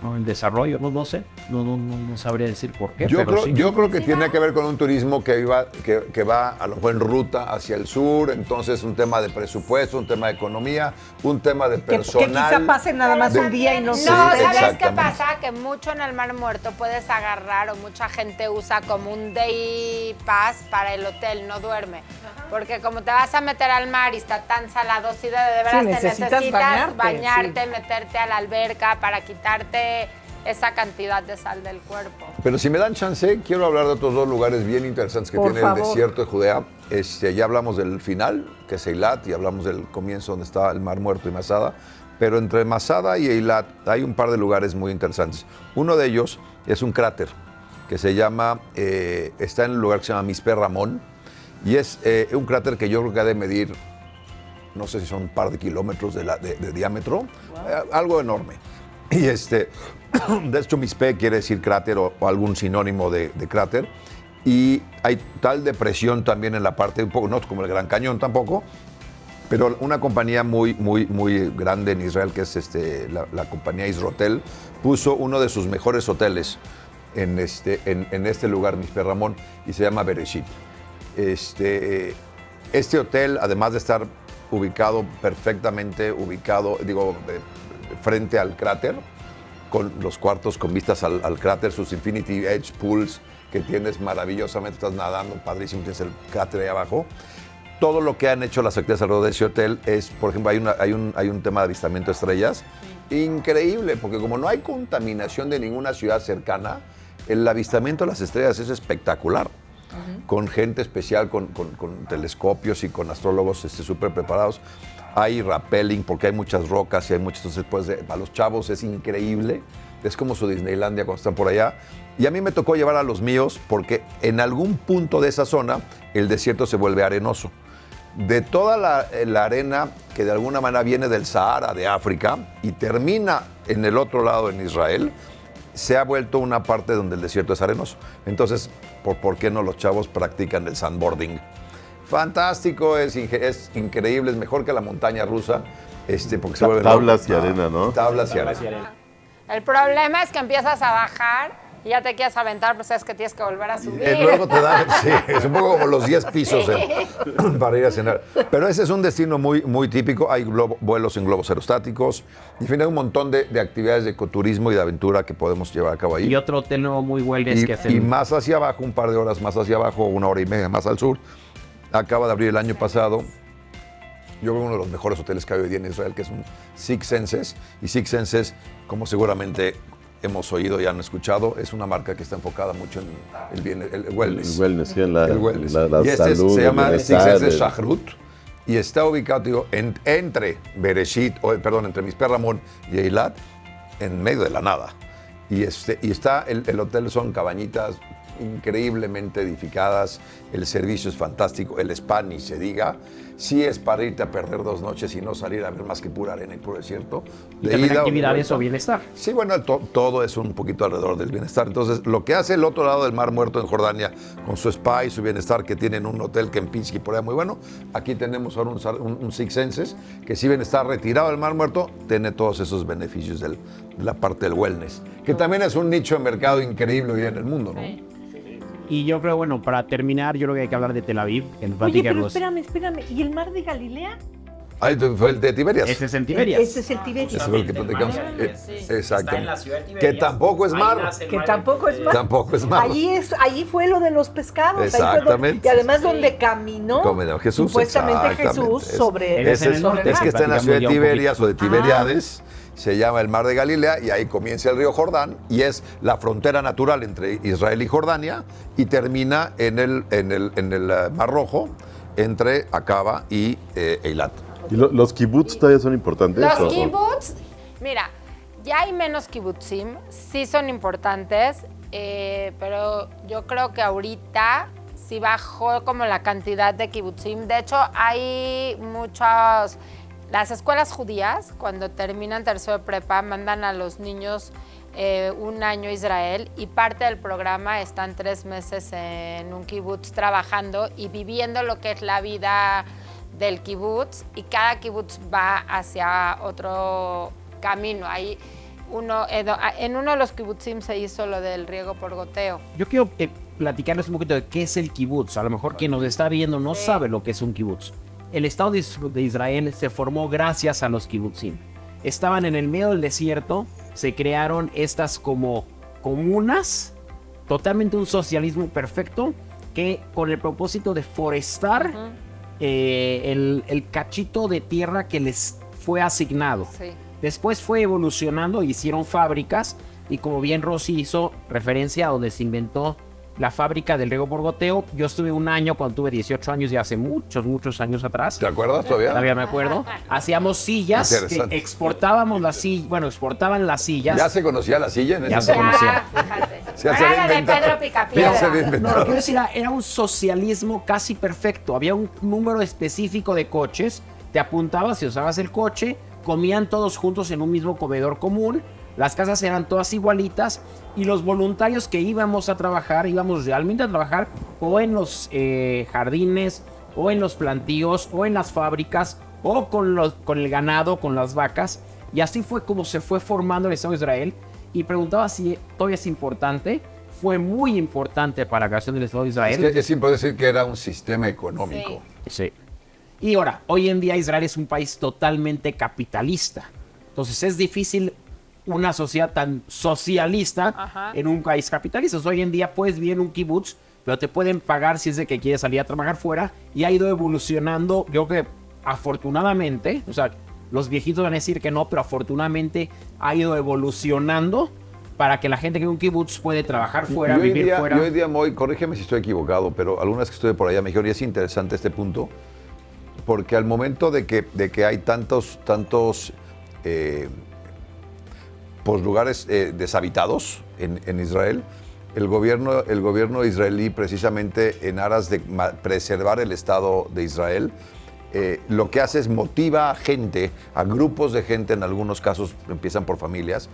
Speaker 2: No, el desarrollo, no sé. No sabría decir por qué.
Speaker 3: Yo
Speaker 2: pero
Speaker 3: creo que tiene que ver con un turismo que va a lo mejor en ruta hacia el sur, entonces un tema de presupuesto, un tema de economía, un tema de
Speaker 1: Que
Speaker 3: personal.
Speaker 1: quizá pase nada más un día y no
Speaker 5: No,
Speaker 1: se
Speaker 5: ¿sabes qué
Speaker 3: exactamente.
Speaker 5: pasa? Que mucho en el Mar Muerto puedes agarrar o mucha gente usa como un day pass para el hotel, no duerme. Porque como te vas a meter al mar y está tan salado, sí de veras te necesitas bañarte, meterte a la alberca para quitarte esa cantidad de sal del cuerpo.
Speaker 3: Pero si me dan chance, quiero hablar de otros dos lugares bien interesantes que
Speaker 1: Por
Speaker 3: tiene
Speaker 1: favor.
Speaker 3: el desierto de Judea. Ya hablamos del final, que es Eilat, y hablamos del comienzo donde está el Mar Muerto y Masada. Pero entre Masada y Eilat hay un par de lugares muy interesantes. Uno de ellos es un cráter que se llama, está en un lugar que se llama Mispé Ramón, y es un cráter que yo creo que ha de medir, no sé si son un par de kilómetros de diámetro, algo enorme. Y de hecho Mispé quiere decir cráter o algún sinónimo de cráter. Y hay tal depresión también en la parte, un poco, no como el Gran Cañón tampoco, pero una compañía muy grande en Israel, que es la compañía Israel, puso uno de sus mejores hoteles en este lugar, Mispé Ramón, y se llama Bereshit. Este hotel, además de estar perfectamente ubicado, frente al cráter, con los cuartos con vistas al cráter, sus Infinity Edge Pools que tienes maravillosamente, estás nadando, padrísimo, tienes el cráter ahí abajo. Todo lo que han hecho las actividades alrededor de ese hotel es, por ejemplo, hay un tema de avistamiento de estrellas increíble, porque como no hay contaminación de ninguna ciudad cercana, el avistamiento de las estrellas es espectacular. Con gente especial, con telescopios y con astrólogos súper preparados. Hay rappelling porque hay muchas rocas y hay muchas, entonces pues, para los chavos es increíble. Es como su Disneylandia cuando están por allá. Y a mí me tocó llevar a los míos porque en algún punto de esa zona el desierto se vuelve arenoso. De toda la arena que de alguna manera viene del Sahara de África y termina en el otro lado en Israel, se ha vuelto una parte donde el desierto es arenoso. Entonces, ¿por qué no los chavos practican el sandboarding? Fantástico, es increíble, es mejor que la montaña rusa. Porque se vuelve
Speaker 4: Tablas y arena, ¿no?
Speaker 3: Tablas y arena.
Speaker 5: El problema es que empiezas a bajar y ya te quieres aventar, pues es que tienes que volver a subir.
Speaker 3: Luego te dan, sí, es un poco como los 10 pisos para ir a cenar. Pero ese es un destino muy típico. Hay vuelos en globos aerostáticos. Y en fin, hay un montón de actividades de ecoturismo y de aventura que podemos llevar a cabo ahí.
Speaker 2: Y otro hotel nuevo muy wellness que
Speaker 3: Y más hacia abajo, un par de horas más hacia abajo, 1 hora y media más al sur, acaba de abrir el año pasado. Yo creo que uno de los mejores hoteles que hay hoy día en Israel, que es un Six Senses. Y Six Senses, como seguramente hemos oído y han escuchado, es una marca que está enfocada mucho en el wellness.
Speaker 4: El wellness, sí, en la,
Speaker 3: el wellness.
Speaker 4: la
Speaker 3: Y
Speaker 4: salud,
Speaker 3: se llama
Speaker 4: el
Speaker 3: Six
Speaker 4: bienestar,
Speaker 3: Senses
Speaker 4: el-
Speaker 3: Shahrut y está ubicado entre Bereshit, entre Mispé Ramón y Eilat, en medio de la nada. Y está el hotel, son cabañitas increíblemente edificadas, el servicio es fantástico, el spa ni se diga. Sí es para irte a perder 2 noches y no salir a ver más que pura arena y puro desierto.
Speaker 2: Y también actividades o bienestar.
Speaker 3: Sí, bueno, todo es un poquito alrededor del bienestar. Entonces, lo que hace el otro lado del Mar Muerto en Jordania, con su spa y su bienestar, que tienen un hotel Kempinski por allá muy bueno, aquí tenemos ahora un Six Senses, que si bien está retirado del Mar Muerto, tiene todos esos beneficios de la parte del wellness, que también es un nicho de mercado increíble hoy en el mundo, ¿no?
Speaker 5: Sí.
Speaker 2: Y yo creo, bueno, para terminar, yo creo que hay que hablar de Tel Aviv. Que nos
Speaker 1: Oye,
Speaker 2: platique
Speaker 1: pero
Speaker 2: los-
Speaker 1: espérame. ¿Y el mar de Galilea?
Speaker 3: Ahí fue el de Tiberias.
Speaker 2: Ese es en Tiberias.
Speaker 1: Ese es el Tiberias.
Speaker 3: Ese fue el que platicamos.
Speaker 2: Está
Speaker 3: Exacto.
Speaker 2: en la ciudad de Tiberias.
Speaker 3: Que tampoco es
Speaker 2: Ahí
Speaker 3: mar.
Speaker 2: nace el
Speaker 1: Que
Speaker 2: mar
Speaker 1: tampoco
Speaker 2: de
Speaker 1: es mar.
Speaker 3: Tampoco es mar.
Speaker 1: Allí fue lo de los pescados. ahí fue
Speaker 3: Exactamente.
Speaker 1: y además donde caminó
Speaker 3: Como Jesús,
Speaker 1: supuestamente
Speaker 3: exactamente.
Speaker 1: Jesús sobre
Speaker 2: Ese es en el
Speaker 1: sobre
Speaker 2: norte,
Speaker 3: Es que está en la
Speaker 2: platicamos
Speaker 3: ciudad de
Speaker 2: ya un
Speaker 3: Tiberias o de
Speaker 2: poquito.
Speaker 3: Tiberiades, se llama el Mar de Galilea y ahí comienza el río Jordán y es la frontera natural entre Israel y Jordania y termina en el Mar Rojo entre Acaba y Eilat.
Speaker 4: ¿Y los kibbutz todavía son importantes?
Speaker 5: Los
Speaker 4: ¿O-
Speaker 5: kibbutz, mira, ya hay menos kibbutzim, sí son importantes, pero yo creo que ahorita sí bajó como la cantidad de kibbutzim. De hecho, hay muchos, las escuelas judías, cuando terminan tercero de prepa, mandan a los niños 1 año a Israel y parte del programa están 3 meses en un kibutz trabajando y viviendo lo que es la vida del kibutz, y cada kibutz va hacia otro camino. Hay en uno de los kibbutzim se hizo lo del riego por goteo.
Speaker 2: Yo quiero platicarles un poquito de qué es el kibutz. A lo mejor quien nos está viendo no
Speaker 5: Sí.
Speaker 2: sabe lo que es un kibutz. El Estado de Israel se formó gracias a los kibbutzim. Estaban en el medio del desierto, se crearon estas como comunas, totalmente un socialismo perfecto, que con el propósito de forestar el cachito de tierra que les fue asignado.
Speaker 5: Sí.
Speaker 2: Después fue evolucionando, hicieron fábricas y como bien Rosy hizo referencia a donde se inventó la fábrica del riego por goteo. Yo estuve 1 año cuando tuve 18 años, ya hace muchos años atrás.
Speaker 3: ¿Te acuerdas todavía?
Speaker 2: Todavía me acuerdo. Hacíamos sillas, que
Speaker 3: Interesante.
Speaker 2: exportábamos las sillas, bueno, exportaban las sillas.
Speaker 3: ¿Ya se conocía la silla en
Speaker 2: Ya
Speaker 3: ese
Speaker 2: se
Speaker 3: entonces?
Speaker 2: conocía.
Speaker 5: Fíjate.
Speaker 3: Se
Speaker 5: Era
Speaker 3: había
Speaker 5: la de
Speaker 3: inventado.
Speaker 5: Pedro
Speaker 3: Ya se
Speaker 5: Picapiedra.
Speaker 3: había
Speaker 2: No,
Speaker 3: inventado.
Speaker 2: lo que quiero decir era un socialismo casi perfecto. Había un número específico de coches, te apuntabas y usabas el coche, comían todos juntos en un mismo comedor común, las casas eran todas igualitas y los voluntarios que íbamos a trabajar, íbamos realmente a trabajar o en los jardines, o en los plantíos, o en las fábricas, o con el ganado, con las vacas. Y así fue como se fue formando el Estado de Israel. Y preguntaba si todavía es importante. Fue muy importante para la creación del Estado de Israel.
Speaker 3: Es que es importante decir que era un sistema económico.
Speaker 2: Sí. Y ahora, hoy en día Israel es un país totalmente capitalista. Entonces es difícil una sociedad tan socialista
Speaker 5: Ajá.
Speaker 2: en un país capitalista. Entonces, hoy en día puedes vivir en un kibutz, pero te pueden pagar si es de que quieres salir a trabajar fuera. Y ha ido evolucionando, yo creo que afortunadamente, o sea, los viejitos van a decir que no, pero afortunadamente ha ido evolucionando para que la gente que en un kibutz puede trabajar fuera,
Speaker 3: Yo
Speaker 2: vivir fuera.
Speaker 3: hoy día, Moy, corrígeme si estoy equivocado, pero algunas que estuve por allá me dijeron, y es interesante este punto, porque al momento de que hay tantos pues, lugares deshabitados en Israel, el gobierno israelí, precisamente en aras de preservar el Estado de Israel, lo que hace es motiva a gente, a grupos de gente, en algunos casos empiezan por familias,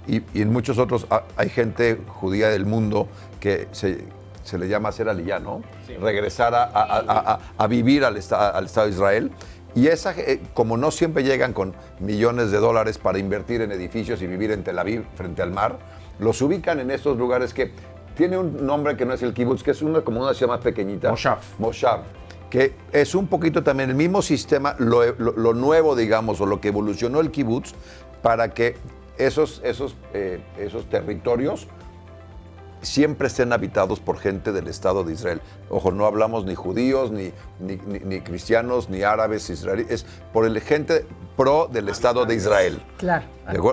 Speaker 3: y en muchos otros hay gente judía del mundo que se le llama hacer aliyá, ¿no? Sí. Regresar a vivir al Estado de Israel. Y como no siempre llegan con millones de dólares para invertir en edificios y vivir en Tel Aviv frente al mar, los ubican en estos lugares que tiene un nombre que no es el kibutz, que es como una ciudad más pequeñita. Moshav. Que es un poquito también el mismo sistema, lo nuevo, digamos, o lo que evolucionó el kibutz para que esos territorios siempre estén habitados por gente del Estado de Israel. Ojo, no hablamos ni judíos, ni cristianos, ni árabes, israelíes, es por el gente pro del Estado de Israel.
Speaker 1: Claro.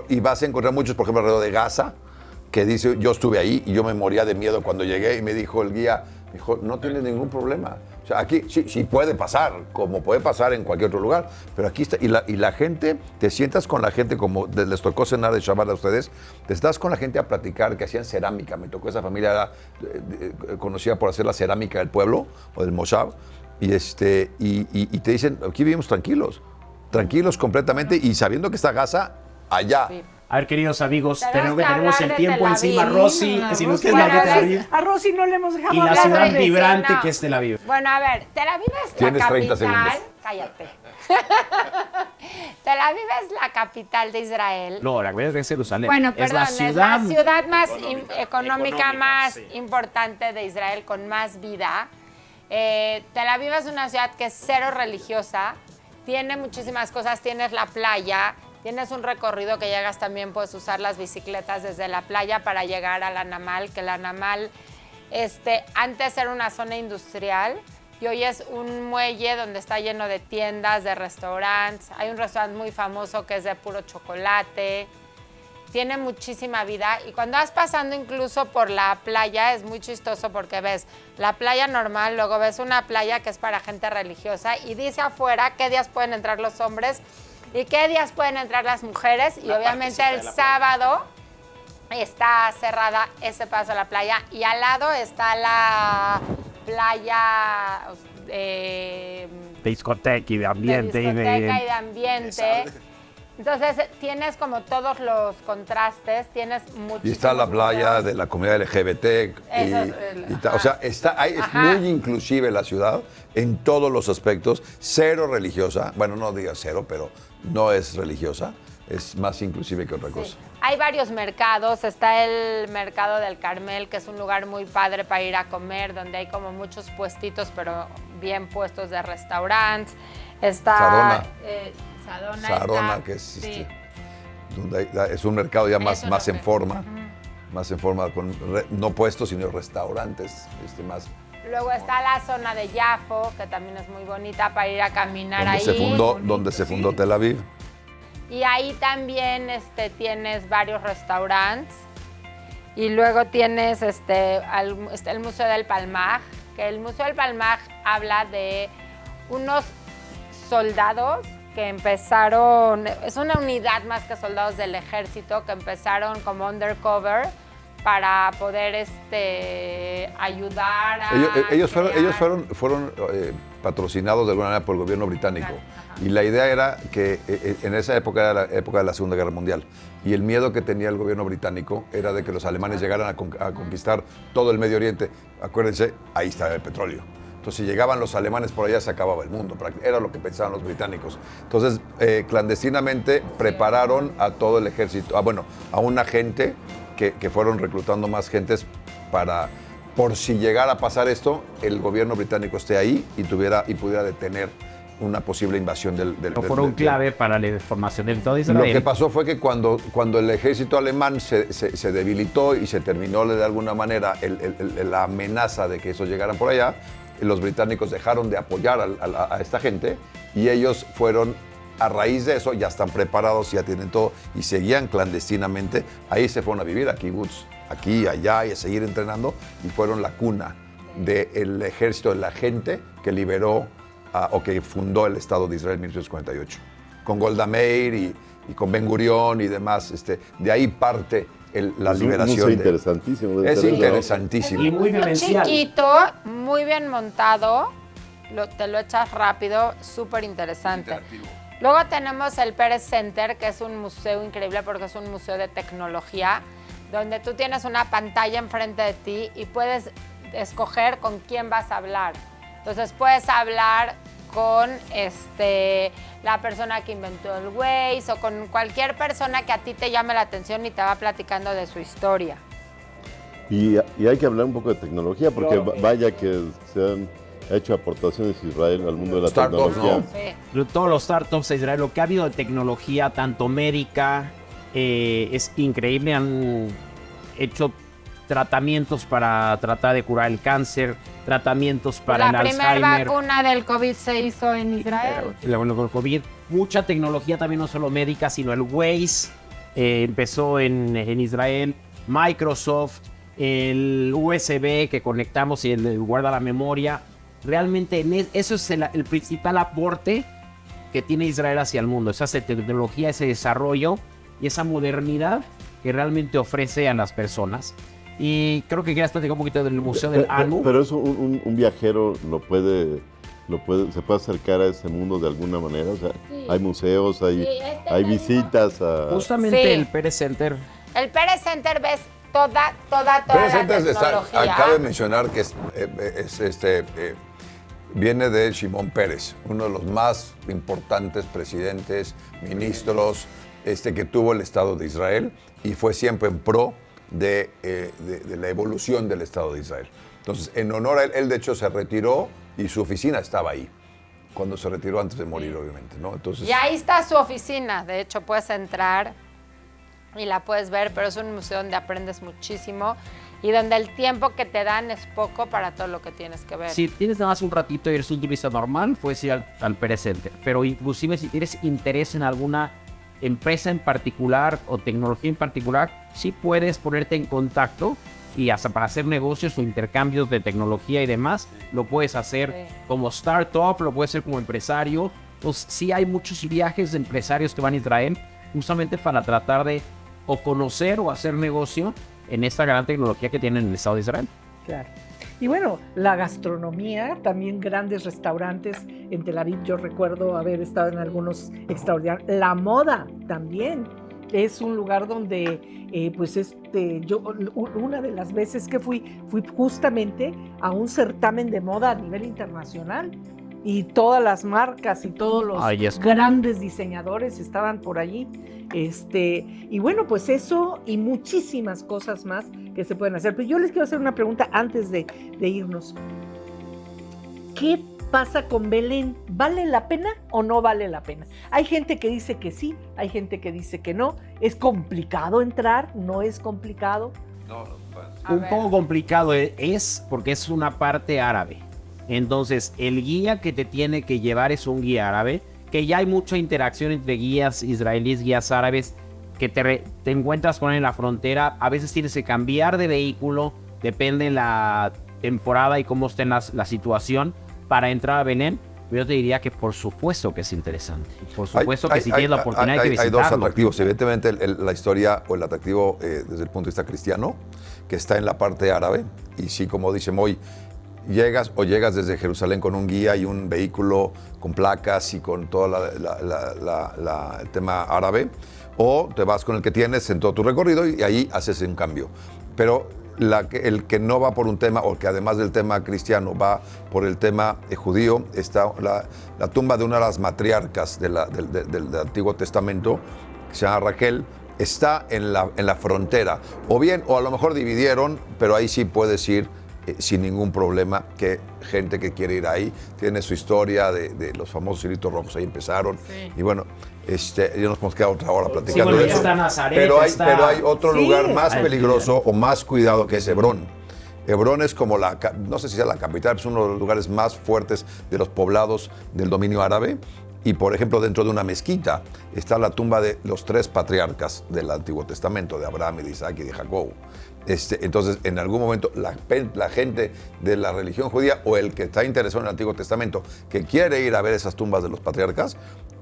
Speaker 3: Y vas a encontrar muchos, por ejemplo, alrededor de Gaza, que dice, yo estuve ahí y yo me moría de miedo cuando llegué y me dijo el guía, Dijo, no tiene ningún problema. O sea, aquí sí puede pasar, como puede pasar en cualquier otro lugar, pero aquí está. Y la gente, te sientas con la gente, como les tocó cenar de Shabbat a ustedes, te estás con la gente a platicar, que hacían cerámica. Me tocó esa familia, era conocida por hacer la cerámica del pueblo o del Moshav, y te dicen, aquí vivimos tranquilos completamente, y sabiendo que está Gaza allá.
Speaker 5: Sí.
Speaker 2: A ver, queridos amigos,
Speaker 5: Tenemos que
Speaker 2: tenemos
Speaker 5: hablar
Speaker 2: el
Speaker 5: de
Speaker 2: tiempo
Speaker 5: Tel
Speaker 2: encima.
Speaker 5: Aviv.
Speaker 2: Rosy, si nos quieres
Speaker 5: Bueno,
Speaker 2: hablar de Tel Aviv.
Speaker 1: A Rosy no le hemos dejado
Speaker 2: Y la
Speaker 1: hablar
Speaker 2: ciudad
Speaker 1: de-
Speaker 2: vibrante
Speaker 5: no.
Speaker 2: que es Tel Aviv.
Speaker 5: Bueno, a ver, Tel Aviv es
Speaker 3: Tienes
Speaker 5: la
Speaker 3: 30
Speaker 5: capital.
Speaker 3: segundos.
Speaker 5: Cállate. Tel Aviv es la capital de Israel.
Speaker 2: No, la verdad es Jerusalén.
Speaker 5: Bueno,
Speaker 2: es
Speaker 5: perdón,
Speaker 2: la ciudad.
Speaker 5: más económica más importante de Israel, con más vida. Tel Aviv es una ciudad que es cero religiosa, tiene muchísimas cosas, tienes la playa, tienes un recorrido que llegas también, puedes usar las bicicletas desde la playa para llegar a la Namal, que la Namal antes era una zona industrial y hoy es un muelle donde está lleno de tiendas, de restaurantes. Hay un restaurante muy famoso que es de puro chocolate. Tiene muchísima vida, y cuando vas pasando incluso por la playa es muy chistoso porque ves la playa normal, luego ves una playa que es para gente religiosa y dice afuera qué días pueden entrar los hombres y qué días pueden entrar las mujeres, y obviamente el sábado está cerrada ese paso a la playa, y al lado está la playa
Speaker 2: De discoteca y de ambiente.
Speaker 5: de discoteca y de ambiente. Entonces tienes como todos los contrastes, tienes muchísimos.
Speaker 3: Y está la playa
Speaker 5: museos.
Speaker 3: de la comunidad LGBT. O sea, es
Speaker 5: Ajá.
Speaker 3: muy inclusive la ciudad en todos los aspectos. Cero religiosa. Bueno, no diga cero, pero no es religiosa. Es más inclusive que otra cosa.
Speaker 5: Sí. Hay varios mercados, está el mercado del Carmel, que es un lugar muy padre para ir a comer, donde hay como muchos puestitos, pero bien puestos de restaurantes. Está
Speaker 3: Sadona.
Speaker 5: Sadona,
Speaker 3: que es,
Speaker 5: sí.
Speaker 3: donde es un mercado ya más
Speaker 5: Eso
Speaker 3: en forma. Más en forma, con no puestos, sino restaurantes más.
Speaker 5: Luego está la zona de Yafo, que también es muy bonita para ir a caminar ahí.
Speaker 3: Donde se fundó Tel Aviv.
Speaker 5: Y ahí también tienes varios restaurantes. Y luego tienes el Museo del Palmaj, que el Museo del Palmaj habla de unos soldados que empezaron, es una unidad más que soldados del ejército, que empezaron como undercover para poder ayudar a...
Speaker 3: Ellos fueron patrocinados de alguna manera por el gobierno británico.
Speaker 5: Ajá.
Speaker 3: Y la idea era que en esa época era la época de la Segunda Guerra Mundial. Y el miedo que tenía el gobierno británico era de que los alemanes llegaran a conquistar todo el Medio Oriente. Acuérdense, ahí estaba el petróleo. Entonces, si llegaban los alemanes por allá, se acababa el mundo. Era lo que pensaban los británicos. Entonces, clandestinamente prepararon a todo el ejército, a una gente que fueron reclutando más gentes por si llegara a pasar esto, el gobierno británico esté ahí y pudiera detener una posible invasión del
Speaker 2: Fueron clave para la formación del Estado de Israel.
Speaker 3: Lo que pasó fue que cuando el ejército alemán se debilitó y se terminó de alguna manera la amenaza de que eso llegaran por allá, los británicos dejaron de apoyar a esta gente, y ellos fueron, a raíz de eso, ya están preparados, ya tienen todo, y seguían clandestinamente. Ahí se fueron a vivir, a kibbutz, aquí, allá, y a seguir entrenando, y fueron la cuna del ejército, de la gente que liberó o que fundó el Estado de Israel en 1948, con Golda Meir y con Ben Gurión y demás. De ahí parte la liberación.
Speaker 4: Es interesantísimo.
Speaker 3: Es interesantísimo.
Speaker 2: Y muy vivencial.
Speaker 5: Chiquito, muy bien montado, te lo echas rápido, súper interesante. Luego tenemos el Pérez Center, que es un museo increíble porque es un museo de tecnología, donde tú tienes una pantalla enfrente de ti y puedes escoger con quién vas a hablar. Entonces puedes hablar con la persona que inventó el Waze o con cualquier persona que a ti te llame la atención y te va platicando de su historia.
Speaker 4: Y hay que hablar un poco de tecnología, porque
Speaker 2: Claro.
Speaker 4: vaya que se han hecho aportaciones Israel al mundo de la
Speaker 3: Startups,
Speaker 4: tecnología.
Speaker 3: ¿no?
Speaker 5: Sí.
Speaker 2: Todos los startups de Israel, lo que ha habido de tecnología, tanto médica, es increíble. Han hecho tratamientos para tratar de curar el cáncer, tratamientos para el
Speaker 5: La primera
Speaker 2: Alzheimer.
Speaker 5: vacuna del COVID se hizo en Israel.
Speaker 2: Con COVID. Mucha tecnología también, no solo médica, sino el Waze empezó en Israel. Microsoft, el USB que conectamos y guarda la memoria. Realmente eso es el principal aporte que tiene Israel hacia el mundo. Esa tecnología, ese desarrollo y esa modernidad que realmente ofrece a las personas. Y creo que quieras platicar un poquito del Museo del ANU.
Speaker 4: Pero eso un viajero se puede acercar a ese mundo de alguna manera. O sea,
Speaker 5: Sí.
Speaker 4: hay museos, hay
Speaker 5: mismo.
Speaker 4: visitas a...
Speaker 2: Justamente
Speaker 5: Sí.
Speaker 2: el Pérez Center.
Speaker 5: El Pérez Center ves toda
Speaker 3: Pero
Speaker 5: la
Speaker 3: antes de estar,
Speaker 5: tecnología.
Speaker 3: acaba de mencionar que viene de Shimon Peres, uno de los más importantes presidentes, ministros que tuvo el Estado de Israel y fue siempre en pro de la evolución del Estado de Israel. Entonces, en honor a él de hecho se retiró y su oficina estaba ahí, cuando se retiró antes de morir, obviamente, ¿no? Entonces,
Speaker 5: Y ahí está su oficina. De hecho, puedes entrar y la puedes ver, pero es un museo donde aprendes muchísimo y donde el tiempo que te dan es poco para todo lo que tienes que ver.
Speaker 2: Si tienes nada más un ratito y eres un turista normal, puedes ir al Pérez Center. Pero inclusive si tienes interés en alguna empresa en particular o tecnología en particular, sí puedes ponerte en contacto y hasta para hacer negocios o intercambios de tecnología y demás, lo puedes hacer
Speaker 5: Sí.
Speaker 2: como startup, lo puedes hacer como empresario. Entonces sí hay muchos viajes de empresarios que van a Israel justamente para tratar de o conocer o hacer negocio en esta gran tecnología que tienen en el Estado de Israel.
Speaker 1: Claro. Y bueno, la gastronomía, también grandes restaurantes en Tel Aviv. Yo recuerdo haber estado en algunos extraordinarios. La moda también es un lugar donde, yo una de las veces que fui justamente a un certamen de moda a nivel internacional. Y todas las marcas y todos los
Speaker 2: Ay, es-
Speaker 1: grandes diseñadores estaban por allí. Y bueno, pues eso y muchísimas cosas más que se pueden hacer. Pero yo les quiero hacer una pregunta antes de irnos. ¿Qué pasa con Belén? ¿Vale la pena o no vale la pena? Hay gente que dice que sí, hay gente que dice que no. ¿Es complicado entrar? ¿No es complicado?
Speaker 5: A
Speaker 2: Un
Speaker 5: ver.
Speaker 2: poco complicado es porque es una parte árabe. Entonces, el guía que te tiene que llevar es un guía árabe, que ya hay mucha interacción entre guías israelíes, guías árabes, que te encuentras con él en la frontera. A veces tienes que cambiar de vehículo, depende de la temporada y cómo esté la situación, para entrar a Belén. Yo te diría que por supuesto que es interesante. Por supuesto que si tienes la oportunidad hay que
Speaker 3: hay dos
Speaker 2: visitarlo.
Speaker 3: atractivos. Evidentemente, la historia o el atractivo desde el punto de vista cristiano, que está en la parte árabe. Y sí, como dice Moy, llegas desde Jerusalén con un guía y un vehículo con placas y con todo el tema árabe, o te vas con el que tienes en todo tu recorrido y ahí haces un cambio. Pero el que no va por un tema, o que además del tema cristiano va por el tema judío, está la tumba de una de las matriarcas del Antiguo Testamento, que se llama Raquel. Está en la frontera, o a lo mejor dividieron, pero ahí sí puedes ir sin ningún problema, que gente que quiere ir ahí tiene su historia de los famosos hilitos rojos, ahí empezaron.
Speaker 5: Sí.
Speaker 3: Y bueno, ya nos hemos quedado otra hora platicando
Speaker 2: bueno,
Speaker 3: de
Speaker 2: ya
Speaker 3: eso.
Speaker 2: está Nazaret,
Speaker 3: pero
Speaker 2: está-
Speaker 3: hay otro
Speaker 1: Sí.
Speaker 3: lugar más
Speaker 2: Ay,
Speaker 3: peligroso o más cuidado, que es Hebrón. Hebrón es como no sé si es la capital, es uno de los lugares más fuertes de los poblados del dominio árabe. Y, por ejemplo, dentro de una mezquita está la tumba de los 3 patriarcas del Antiguo Testamento, de Abraham, y de Isaac y de Jacob. Entonces, en algún momento, la gente de la religión judía o el que está interesado en el Antiguo Testamento, que quiere ir a ver esas tumbas de los patriarcas,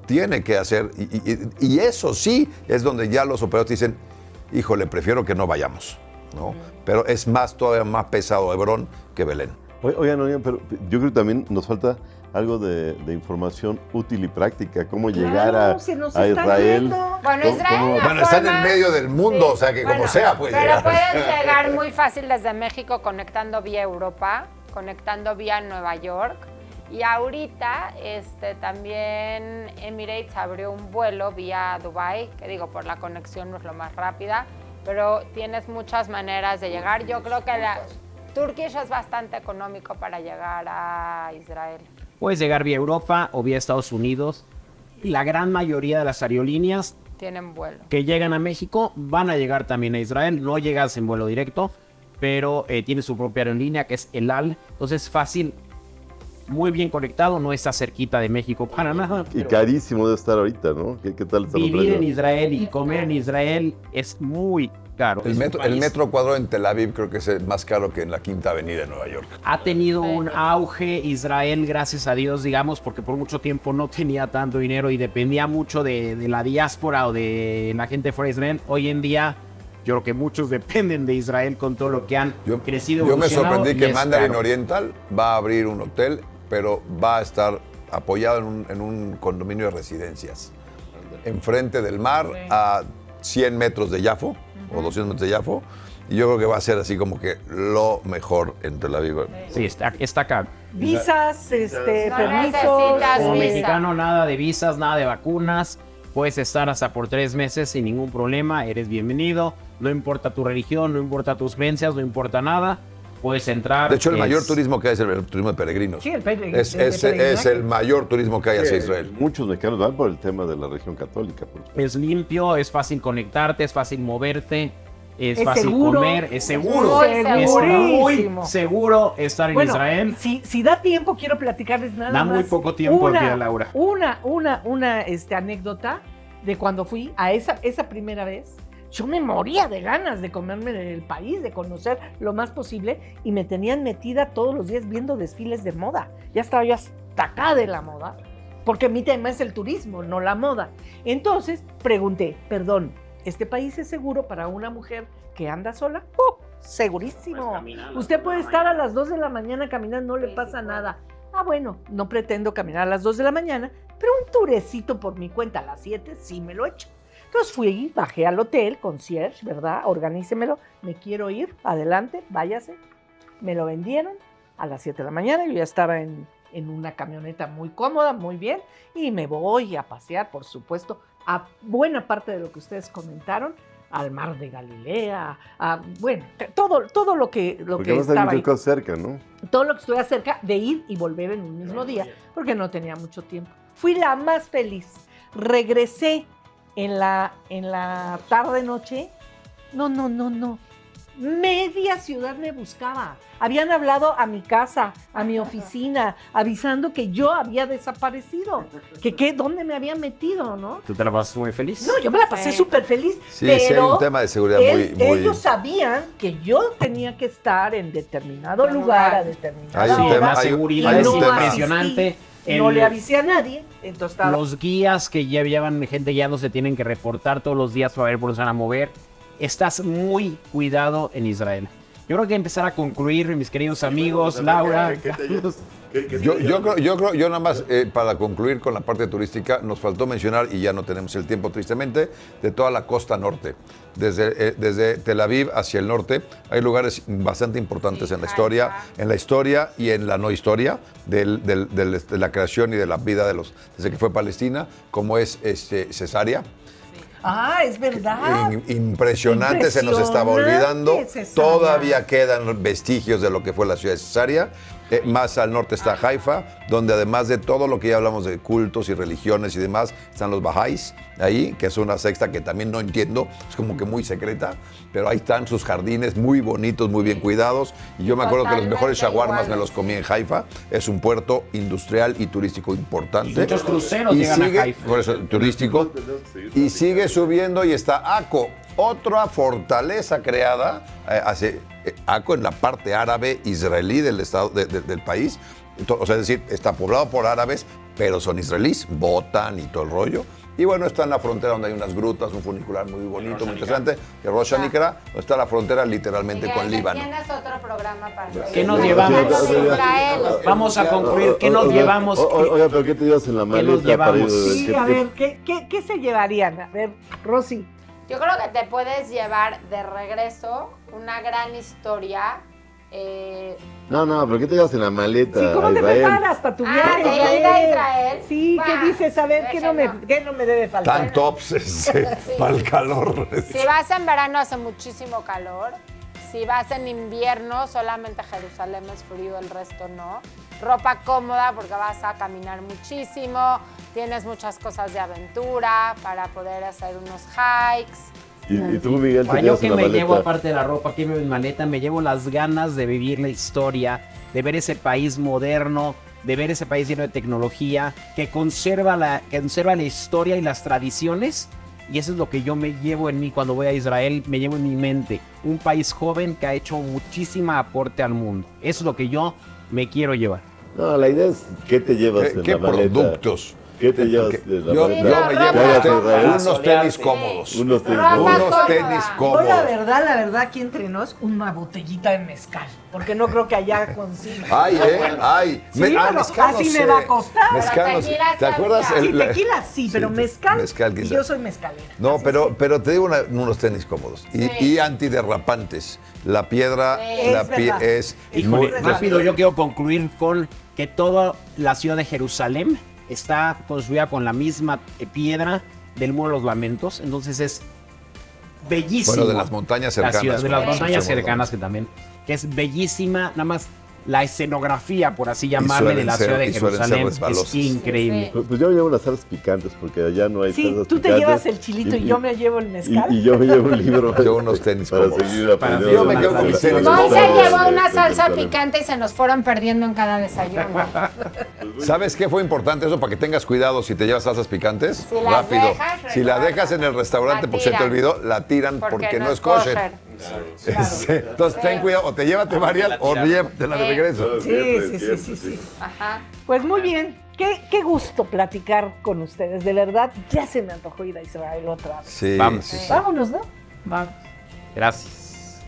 Speaker 3: tiene que hacer, y eso sí es donde ya los operadores dicen, híjole, prefiero que no vayamos, ¿no? Pero es todavía más pesado Hebrón que Belén.
Speaker 4: Oigan, pero yo creo que también nos falta algo de información útil y práctica, cómo llegar
Speaker 1: Claro, se nos
Speaker 4: a
Speaker 1: está
Speaker 4: Israel.
Speaker 1: yendo.
Speaker 5: Bueno,
Speaker 4: ¿Cómo-
Speaker 5: Israel
Speaker 4: cómo-
Speaker 5: la
Speaker 3: Bueno, está en el
Speaker 5: forma-
Speaker 3: medio del mundo, o sea que como
Speaker 5: Bueno,
Speaker 3: sea, pues
Speaker 5: pero
Speaker 3: llegar.
Speaker 5: puedes llegar muy fácil desde México conectando vía Europa, conectando vía Nueva York. Y ahorita también Emirates abrió un vuelo vía Dubai, que digo, por la conexión no es lo más rápida, pero tienes muchas maneras de llegar. Yo creo que Turkish es bastante económico para llegar a Israel.
Speaker 2: Puedes llegar vía Europa o vía Estados Unidos. Y la gran mayoría de las aerolíneas
Speaker 5: Tienen vuelo.
Speaker 2: que llegan a México van a llegar también a Israel. No llegas en vuelo directo, pero tiene su propia aerolínea que es El Al. Entonces es fácil, muy bien conectado, no está cerquita de México para nada.
Speaker 4: Y
Speaker 2: pero
Speaker 4: carísimo de estar ahorita, ¿no? ¿Qué tal está
Speaker 2: vivir en Israel y comer en Israel es muy, caro.
Speaker 3: El
Speaker 2: Es un
Speaker 3: el
Speaker 2: país-
Speaker 3: metro cuadrado en Tel Aviv creo que es más caro que en la Quinta Avenida de Nueva York.
Speaker 2: Ha tenido un auge Israel, gracias a Dios, digamos, porque por mucho tiempo no tenía tanto dinero y dependía mucho de la diáspora o de la gente fuera de Israel. Hoy en día, yo creo que muchos dependen de Israel con todo lo que han crecido.
Speaker 3: Yo me
Speaker 2: evolucionado,
Speaker 3: sorprendí
Speaker 2: y
Speaker 3: que
Speaker 2: es
Speaker 3: Mandarin
Speaker 2: caro.
Speaker 3: Oriental va a abrir un hotel, pero va a estar apoyado en un condominio de residencias. Enfrente del mar, a 100 metros de Yafo, o 200 metros de Yafo. Y yo creo que va a ser así como que lo mejor en Tel Aviv.
Speaker 2: Sí, está caro.
Speaker 1: Visas,
Speaker 5: No
Speaker 1: permisos.
Speaker 5: necesitas
Speaker 2: Como
Speaker 5: visa.
Speaker 2: mexicano, nada de visas, nada de vacunas. Puedes estar hasta por 3 meses sin ningún problema. Eres bienvenido. No importa tu religión, no importa tus creencias, no importa nada. Puedes entrar.
Speaker 3: De hecho, el mayor turismo que hay es el turismo de peregrinos.
Speaker 1: Sí, el
Speaker 3: Es el mayor turismo que hay hacia Israel.
Speaker 4: Muchos mexicanos van por el tema de la religión católica. por supuesto.
Speaker 2: Es limpio, es fácil conectarte, es fácil moverte, es
Speaker 1: Es
Speaker 2: fácil
Speaker 1: seguro.
Speaker 2: comer, es seguro.
Speaker 5: Muy
Speaker 2: Es
Speaker 1: segurísimo.
Speaker 2: muy seguro estar en
Speaker 1: Bueno,
Speaker 2: Israel.
Speaker 1: si da tiempo, quiero platicarles nada
Speaker 2: Da
Speaker 1: más.
Speaker 2: muy poco tiempo, querida Laura.
Speaker 1: Una anécdota de cuando fui a esa primera vez. Yo me moría de ganas de comerme el país, de conocer lo más posible, y me tenían metida todos los días viendo desfiles de moda. Ya estaba yo hasta acá de la moda, porque mi tema es el turismo, no la moda. Entonces pregunté, perdón, ¿este país es seguro para una mujer que anda sola? Segurísimo. Usted puede estar a las 2 de la mañana caminando, no le pasa nada. Ah, bueno, no pretendo caminar a las 2 de la mañana, pero un turecito por mi cuenta a las 7 sí me lo echo. Entonces fui, bajé al hotel, concierge, ¿verdad? Organícemelo, me quiero ir, adelante, váyase. Me lo vendieron a las 7 de la mañana, yo ya estaba en una camioneta muy cómoda, muy bien, y me voy a pasear, por supuesto, a buena parte de lo que ustedes comentaron, al mar de Galilea, bueno, todo lo que
Speaker 4: Porque vas a
Speaker 1: estaba
Speaker 4: muchas
Speaker 1: ahí.
Speaker 4: cosas cerca, ¿no?
Speaker 1: Todo lo que estuve cerca de ir y volver en un mismo día, porque no tenía mucho tiempo. Fui la más feliz. Regresé en la tarde-noche. No. Media ciudad me buscaba. Habían hablado a mi casa, a mi oficina, avisando que yo había desaparecido. ¿Dónde me había metido, no?
Speaker 2: ¿Tú te la pasas muy feliz?
Speaker 1: No, yo me la pasé súper feliz.
Speaker 3: Sí, sí hay
Speaker 1: pero
Speaker 3: un tema de seguridad muy...
Speaker 1: ellos sabían que yo tenía que estar en determinado lugar a determinada
Speaker 3: Hay un
Speaker 1: hora.
Speaker 3: tema-
Speaker 2: la
Speaker 3: hay un-
Speaker 2: seguridad
Speaker 3: hay
Speaker 2: es
Speaker 3: un tema-
Speaker 2: impresionante.
Speaker 1: No le avisé a nadie, entonces estaba...
Speaker 2: Los guías que ya llevan gente guiando se tienen que reportar todos los días para ver por dónde se van a mover. Estás muy cuidado en Israel. Yo creo que empezar a concluir, mis queridos amigos, Laura, Carlos.
Speaker 3: Yo nada más, para concluir con la parte turística, nos faltó mencionar, y ya no tenemos el tiempo tristemente, de toda la costa norte. Desde Tel Aviv hacia el norte hay lugares bastante importantes en la historia y en la no historia de la creación y de la vida desde que fue Palestina, como es Cesarea.
Speaker 1: Ah, es verdad.
Speaker 3: Impresionante, se nos estaba olvidando.
Speaker 1: Cesarea.
Speaker 3: Todavía quedan vestigios de lo que fue la ciudad de Cesarea. Más al norte está Haifa, donde además de todo lo que ya hablamos de cultos y religiones y demás, están los Bahá'ís ahí, que es una secta que también no entiendo, es como que muy secreta, pero ahí están sus jardines muy bonitos, muy bien cuidados. Y yo me acuerdo que los mejores shawarmas me los comí en Haifa. Es un puerto industrial y turístico importante.
Speaker 2: Muchos cruceros llegan a Haifa.
Speaker 3: Por eso, turístico. Y sigue subiendo y está Akko, otra fortaleza creada hace Akko en la parte árabe israelí del país. O sea, es decir, está poblado por árabes, pero son israelíes, votan y todo el rollo. Y bueno, está en la frontera donde hay unas grutas, un funicular muy bonito, muy interesante, que es Rosh Hanikra, donde está la frontera literalmente con Líbano.
Speaker 5: Tienes otro programa para
Speaker 2: ¿Qué nos llevamos?
Speaker 5: Israel.
Speaker 2: Vamos a concluir. ¿Qué nos llevamos?
Speaker 4: Oiga, pero ¿qué te llevas en la maleta para ir?
Speaker 2: llevamos?
Speaker 1: Sí, a ver, ¿qué se llevarían? A ver, Rosy.
Speaker 5: Yo creo que te puedes llevar de regreso una gran historia.
Speaker 4: No, pero ¿qué te llevas en la maleta
Speaker 1: Sí, ¿cómo
Speaker 4: a
Speaker 1: te
Speaker 4: Israel?
Speaker 1: preparas para tu viaje?
Speaker 5: de ir a Israel.
Speaker 1: Sí, ¿qué
Speaker 5: Va,
Speaker 1: dices? A ver, ¿qué no me debe faltar?
Speaker 3: Tan tops para el calor.
Speaker 5: Si vas en verano hace muchísimo calor. Si vas en invierno, solamente Jerusalén es frío, el resto no. Ropa cómoda porque vas a caminar muchísimo. Tienes muchas cosas de aventura para poder hacer unos hikes.
Speaker 4: ¿Y tú, Miguel, te
Speaker 2: Yo
Speaker 4: llevas
Speaker 2: que
Speaker 4: en la
Speaker 2: me
Speaker 4: maleta?
Speaker 2: llevo, aparte de la ropa, que me llevo en maleta, me llevo las ganas de vivir la historia, de ver ese país moderno, de ver ese país lleno de tecnología, que conserva la historia y las tradiciones Y eso es lo que yo me llevo en mí cuando voy a Israel, me llevo en mi mente. Un país joven que ha hecho muchísima aporte al mundo. Eso es lo que yo me quiero llevar.
Speaker 4: No, la idea es qué te llevas en
Speaker 3: ¿Qué
Speaker 4: la maleta.
Speaker 3: productos?
Speaker 4: ¿Qué te llevas de la
Speaker 3: Yo
Speaker 4: maleta?
Speaker 3: me
Speaker 5: ropa
Speaker 3: llevo
Speaker 4: cómoda.
Speaker 3: unos tenis cómodos.
Speaker 4: Unos tenis
Speaker 5: Ropa
Speaker 4: cómodos.
Speaker 3: Unos tenis
Speaker 5: cómoda.
Speaker 1: Yo
Speaker 3: cómodos.
Speaker 1: la verdad, aquí entre nos, una botellita de mezcal, porque no creo que allá consiga.
Speaker 3: Ay, ay.
Speaker 1: Sí, pero así me va a costar.
Speaker 3: Mezcal
Speaker 5: Pero
Speaker 3: no sé.
Speaker 5: tequila
Speaker 3: ¿Te acuerdas?
Speaker 5: sí,
Speaker 1: Sí, tequila sí, pero
Speaker 3: sí,
Speaker 1: mezcal,
Speaker 3: mezcal,
Speaker 1: y
Speaker 3: quizá.
Speaker 1: yo soy mezcalera.
Speaker 3: No,
Speaker 1: Así
Speaker 3: pero te digo unos tenis cómodos y antiderrapantes. La piedra
Speaker 1: Es verdad.
Speaker 3: es
Speaker 2: Híjole,
Speaker 1: Muy
Speaker 2: rápido, yo quiero concluir con que toda la ciudad de Jerusalén está construida con la misma piedra del Muro de los Lamentos, entonces es bellísimo.
Speaker 3: Bueno, de las montañas
Speaker 2: La
Speaker 3: cercanas.
Speaker 2: ciudad, de las
Speaker 3: como
Speaker 2: montañas
Speaker 3: decimos,
Speaker 2: cercanas que también, que es bellísima, nada más la escenografía, por así llamarle, de la ciudad de Jerusalén es
Speaker 3: resbalosas.
Speaker 2: increíble.
Speaker 5: Sí.
Speaker 4: Pues yo me llevo unas salsas picantes porque allá no hay
Speaker 1: Sí,
Speaker 4: salsas
Speaker 1: tú te
Speaker 4: picantes.
Speaker 1: llevas el chilito y yo me llevo el mezcal.
Speaker 4: Y yo me llevo un libro.
Speaker 3: Yo unos tenis
Speaker 4: para
Speaker 3: cómodos.
Speaker 4: seguir aprendiendo.
Speaker 3: Yo me quedo con mis tenis
Speaker 5: Moy
Speaker 3: cómodos.
Speaker 5: se llevó una
Speaker 4: de
Speaker 5: salsa
Speaker 4: Jerusalén.
Speaker 5: picante y se nos fueron perdiendo en cada desayuno.
Speaker 3: ¿Sabes qué fue importante eso para que tengas cuidado si te llevas salsas picantes?
Speaker 5: Si las
Speaker 3: Rápido.
Speaker 5: dejas,
Speaker 3: Si la
Speaker 5: recuerda.
Speaker 3: dejas en el restaurante
Speaker 5: La
Speaker 3: porque se te
Speaker 5: tiran.
Speaker 3: olvidó, la tiran porque no es kosher. Entonces ten cuidado, o te llévate varias o llévatela de regreso.
Speaker 1: Sí.
Speaker 5: Ajá.
Speaker 1: Pues muy bien, qué gusto platicar con ustedes, de verdad, ya se me antojó ir a Israel otra vez.
Speaker 3: Sí,
Speaker 2: Vamos.
Speaker 3: sí, sí.
Speaker 1: Vámonos, ¿no? Vamos.
Speaker 2: Gracias.